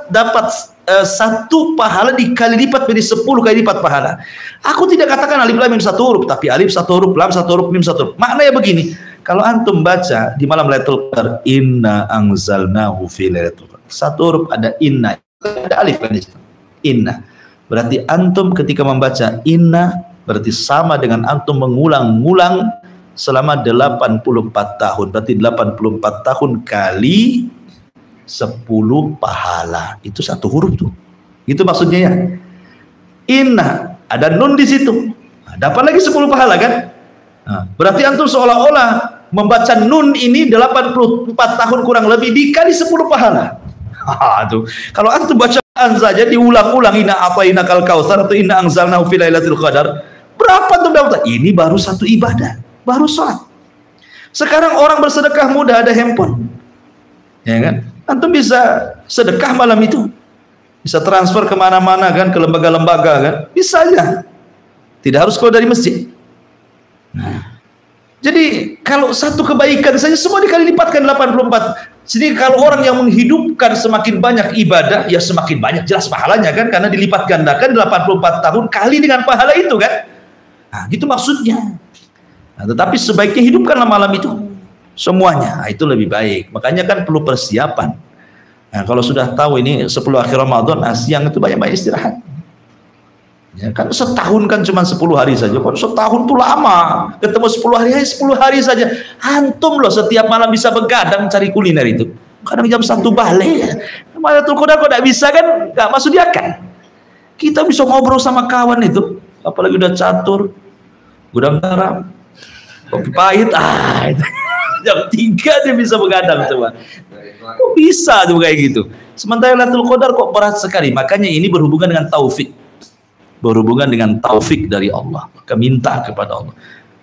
dapat 1 pahala dikali lipat menjadi 10 kali lipat pahala. Aku tidak katakan alif lam mim 1 huruf, tapi alif 1 huruf, lam 1 huruf, mim 1 huruf. Maknanya begini, kalau antum baca di malam Lailatul Qadar, inna anzalnahu fi lailatul qadar, 1 huruf ada inna, ada alif kan di situ. Inna. Berarti antum ketika membaca inna berarti sama dengan antum mengulang-ulang selama 84 tahun. Berarti 84 tahun kali 10 pahala. Itu 1 huruf tuh. Itu maksudnya ya. Inna, ada nun di situ. Nah, dapat lagi 10 pahala kan? Nah, berarti antum seolah-olah membaca nun ini 84 tahun kurang lebih dikali 10 pahala. Tuh. Kalau antum baca saja diulang-ulang, inna atainakal kautsar atau inna anzalnahu fi lailatul qadar, berapa tuh dapat? Ini baru 1 ibadah, baru sholat. Sekarang orang bersedekah mudah, ada handphone, ya kan? Antum bisa sedekah malam itu, bisa transfer kemana-mana kan, ke lembaga-lembaga kan, bisa aja, tidak harus keluar dari masjid. Nah, jadi kalau 1 kebaikan saja semua dikali lipatkan 84. Jadi kalau orang yang menghidupkan semakin banyak ibadah, ya semakin banyak jelas pahalanya kan, karena dilipat gandakan 84 tahun kali dengan pahala itu kan. Nah, gitu maksudnya. Nah, tetapi sebaiknya hidupkanlah malam itu semuanya. Nah, itu lebih baik. Makanya kan perlu persiapan. Nah, kalau sudah tahu ini 10 akhir Ramadan, nah siang itu banyak-banyak istirahat. Ya, kan setahun kan cuma 10 hari saja. Kalau setahun tuh lama, ketemu 10 hari, 10 hari saja. Antum loh setiap malam bisa begadang cari kuliner itu. Kadang jam 1 balik. Lailatul Qadar kok tidak bisa kan? Nggak masuk di akal. Kita bisa ngobrol sama kawan itu, apalagi udah catur, gudang garam, kopi pahit, itu. Jam 3 dia bisa begadang coba. Kok bisa tuh kayak gitu? Sementara Lailatul Qadar kok berat sekali. Makanya ini berhubungan dengan taufik. Berhubungan dengan taufik dari Allah, maka minta kepada Allah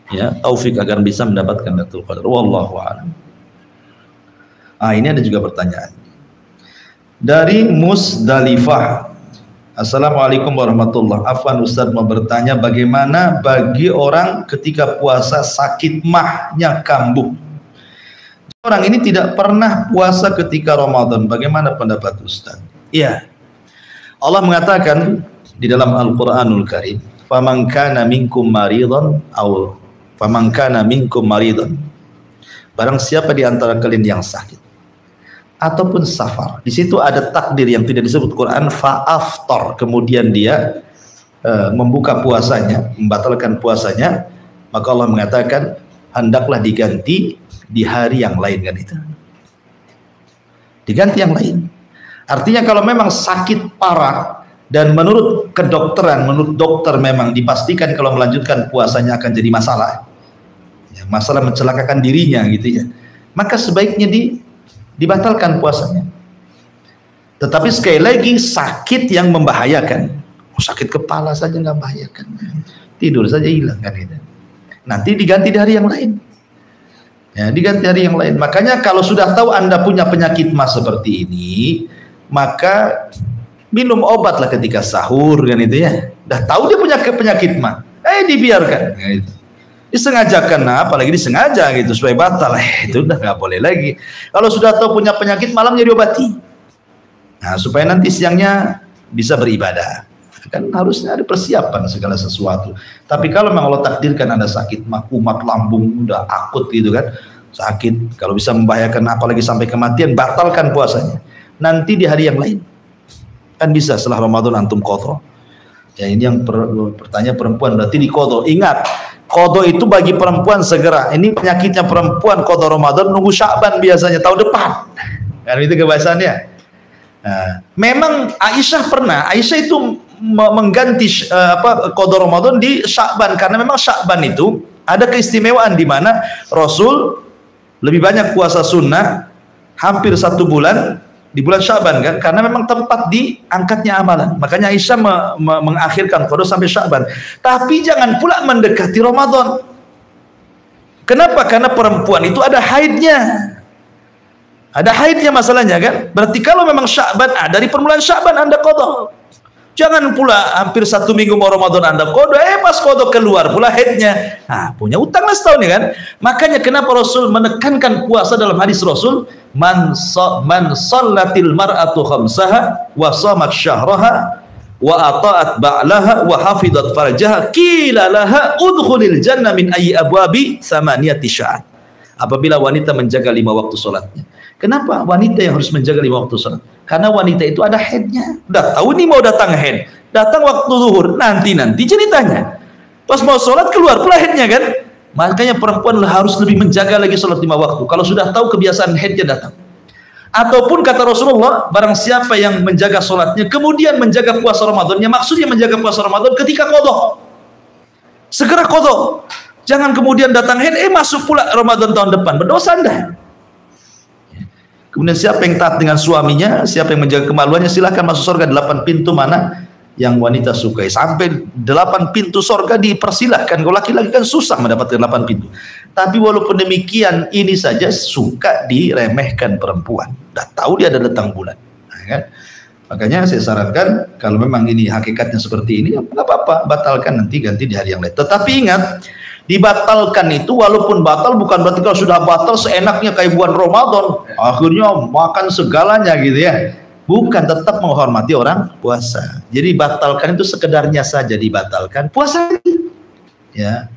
ya taufik agar bisa mendapatkan Lailatul Qadar. Wallahu a'lam. Ini ada juga pertanyaan dari Musdalifah. Assalamualaikum warahmatullahi wabarakatuh. Afwan Ustaz mau bertanya, bagaimana bagi orang ketika puasa sakit mahnya kambuh? Orang ini tidak pernah puasa ketika Ramadan. Bagaimana pendapat Ustaz? Iya. Allah mengatakan di dalam Al-Qur'anul Karim, "Faman kana minkum maridhan aw faman kana minkum maridhan." Barang siapa di antara kalian yang sakit ataupun safar. Di situ ada takdir yang tidak disebut Quran, fa'aftar. Kemudian dia membuka puasanya, membatalkan puasanya, maka Allah mengatakan hendaklah diganti di hari yang lain, kan itu. Diganti yang lain. Artinya kalau memang sakit parah dan menurut kedokteran, menurut dokter memang dipastikan kalau melanjutkan puasanya akan jadi masalah. Ya, masalah mencelakakan dirinya gitu ya. Maka sebaiknya dibatalkan puasanya. Tetapi sekali lagi sakit yang membahayakan, sakit kepala saja nggak membahayakan, tidur saja hilang, kan itu. Nanti diganti di hari yang lain, ya, diganti hari yang lain. Makanya kalau sudah tahu Anda punya penyakit mah seperti ini, maka minum obat lah ketika sahur, kan itu ya. Dah tahu dia punya penyakit mah, dibiarkan, kan itu. Disengajakan, nah, apalagi disengaja gitu supaya batal, itu udah nggak boleh lagi. Kalau sudah tahu punya penyakit, malamnya diobati, nah, supaya nanti siangnya bisa beribadah. Kan harusnya ada persiapan segala sesuatu. Tapi kalau memang Allah takdirkan Anda sakit kumat lambung udah akut gitu kan, sakit, kalau bisa membahayakan apalagi sampai kematian, batalkan puasanya. Nanti di hari yang lain kan bisa, setelah Ramadan antum qadha. Ya, ini yang pertanyaan perempuan berarti di qadha. Ingat, qadha itu bagi perempuan segera. Ini penyakitnya perempuan, qadha Ramadan nunggu Sya'ban biasanya tahun depan. Kan itu kebiasaannya. Nah, memang Aisyah itu mengganti qadha Ramadan di Sya'ban karena memang Sya'ban itu ada keistimewaan di mana Rasul lebih banyak puasa sunnah hampir 1 bulan di bulan Sya'ban, kan, karena memang tempat diangkatnya amalan. Makanya Aisyah mengakhirkan qadha sampai Sya'ban. Tapi jangan pula mendekati Ramadan. Kenapa? Karena perempuan itu ada haidnya. Ada haidnya masalahnya, kan. Berarti kalau memang Sya'ban, dari permulaan Sya'ban Anda qadha. Jangan pula hampir 1 minggu mau Ramadan Anda qadha, pas qadha keluar pula haidnya. Nah, punya utang lah setahun, ya kan. Makanya kenapa Rasul menekankan puasa dalam hadis Rasul, man sallatil mar'atu khamsaha wa shamat syahraha wa ata'at ba'laha wa hafizat farjaha qila laha udkhulil jannah min ayyi abwabi samaniyati sya'at. Apabila wanita menjaga 5 waktu salatnya. Kenapa wanita yang harus menjaga 5 waktu salat? Karena wanita itu ada haidnya. Udah tahu nih mau datang haid, datang waktu zuhur, nanti ceritanya. Pas mau salat keluar pula haidnya, kan? Makanya perempuan harus lebih menjaga lagi salat 5 waktu. Kalau sudah tahu kebiasaan haidnya datang. Ataupun kata Rasulullah, barang siapa yang menjaga salatnya kemudian menjaga puasa Ramadannya, maksudnya menjaga puasa Ramadan ketika qadha. Segera qadha. Jangan kemudian datang haid, masuk pula Ramadan tahun depan, berdosa Anda. Kemudian siapa yang taat dengan suaminya, siapa yang menjaga kemaluannya, silahkan masuk surga. 8 pintu mana yang wanita sukai. Sampai 8 pintu surga dipersilahkan. Kalau laki-laki kan susah mendapatkan 8 pintu. Tapi walaupun demikian, ini saja suka diremehkan perempuan. Udah tahu dia ada datang bulan, nah, kan? Makanya saya sarankan kalau memang ini hakikatnya seperti ini, ya nggak apa-apa, batalkan, nanti ganti di hari yang lain. Tetapi ingat, dibatalkan itu walaupun batal bukan berarti kalau sudah batal seenaknya kayak bulan Ramadan akhirnya makan segalanya gitu ya. Bukan, tetap menghormati orang puasa. Jadi batalkan itu sekedarnya saja, dibatalkan, puasa lagi, ya,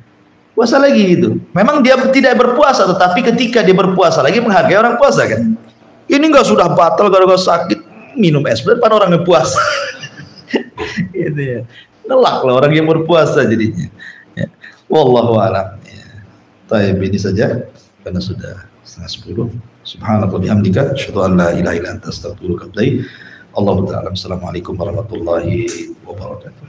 puasa lagi gitu. Memang dia tidak berpuasa, tetapi ketika dia berpuasa lagi menghargai orang puasa, kan. Ini enggak sudah batal gara-gara sakit minum es pada orang yang puasa. Gitu ya. Nelak lah orang yang berpuasa jadinya. Ya. Wallahu a'lam. Ya. Taib, ini saja karena sudah 9:30. Subhanallah bihamdika asyhadu an la ilaha illa anta astaghfiruka wa atubu ilaik. Allahu ta'ala. Assalamualaikum warahmatullahi wabarakatuh.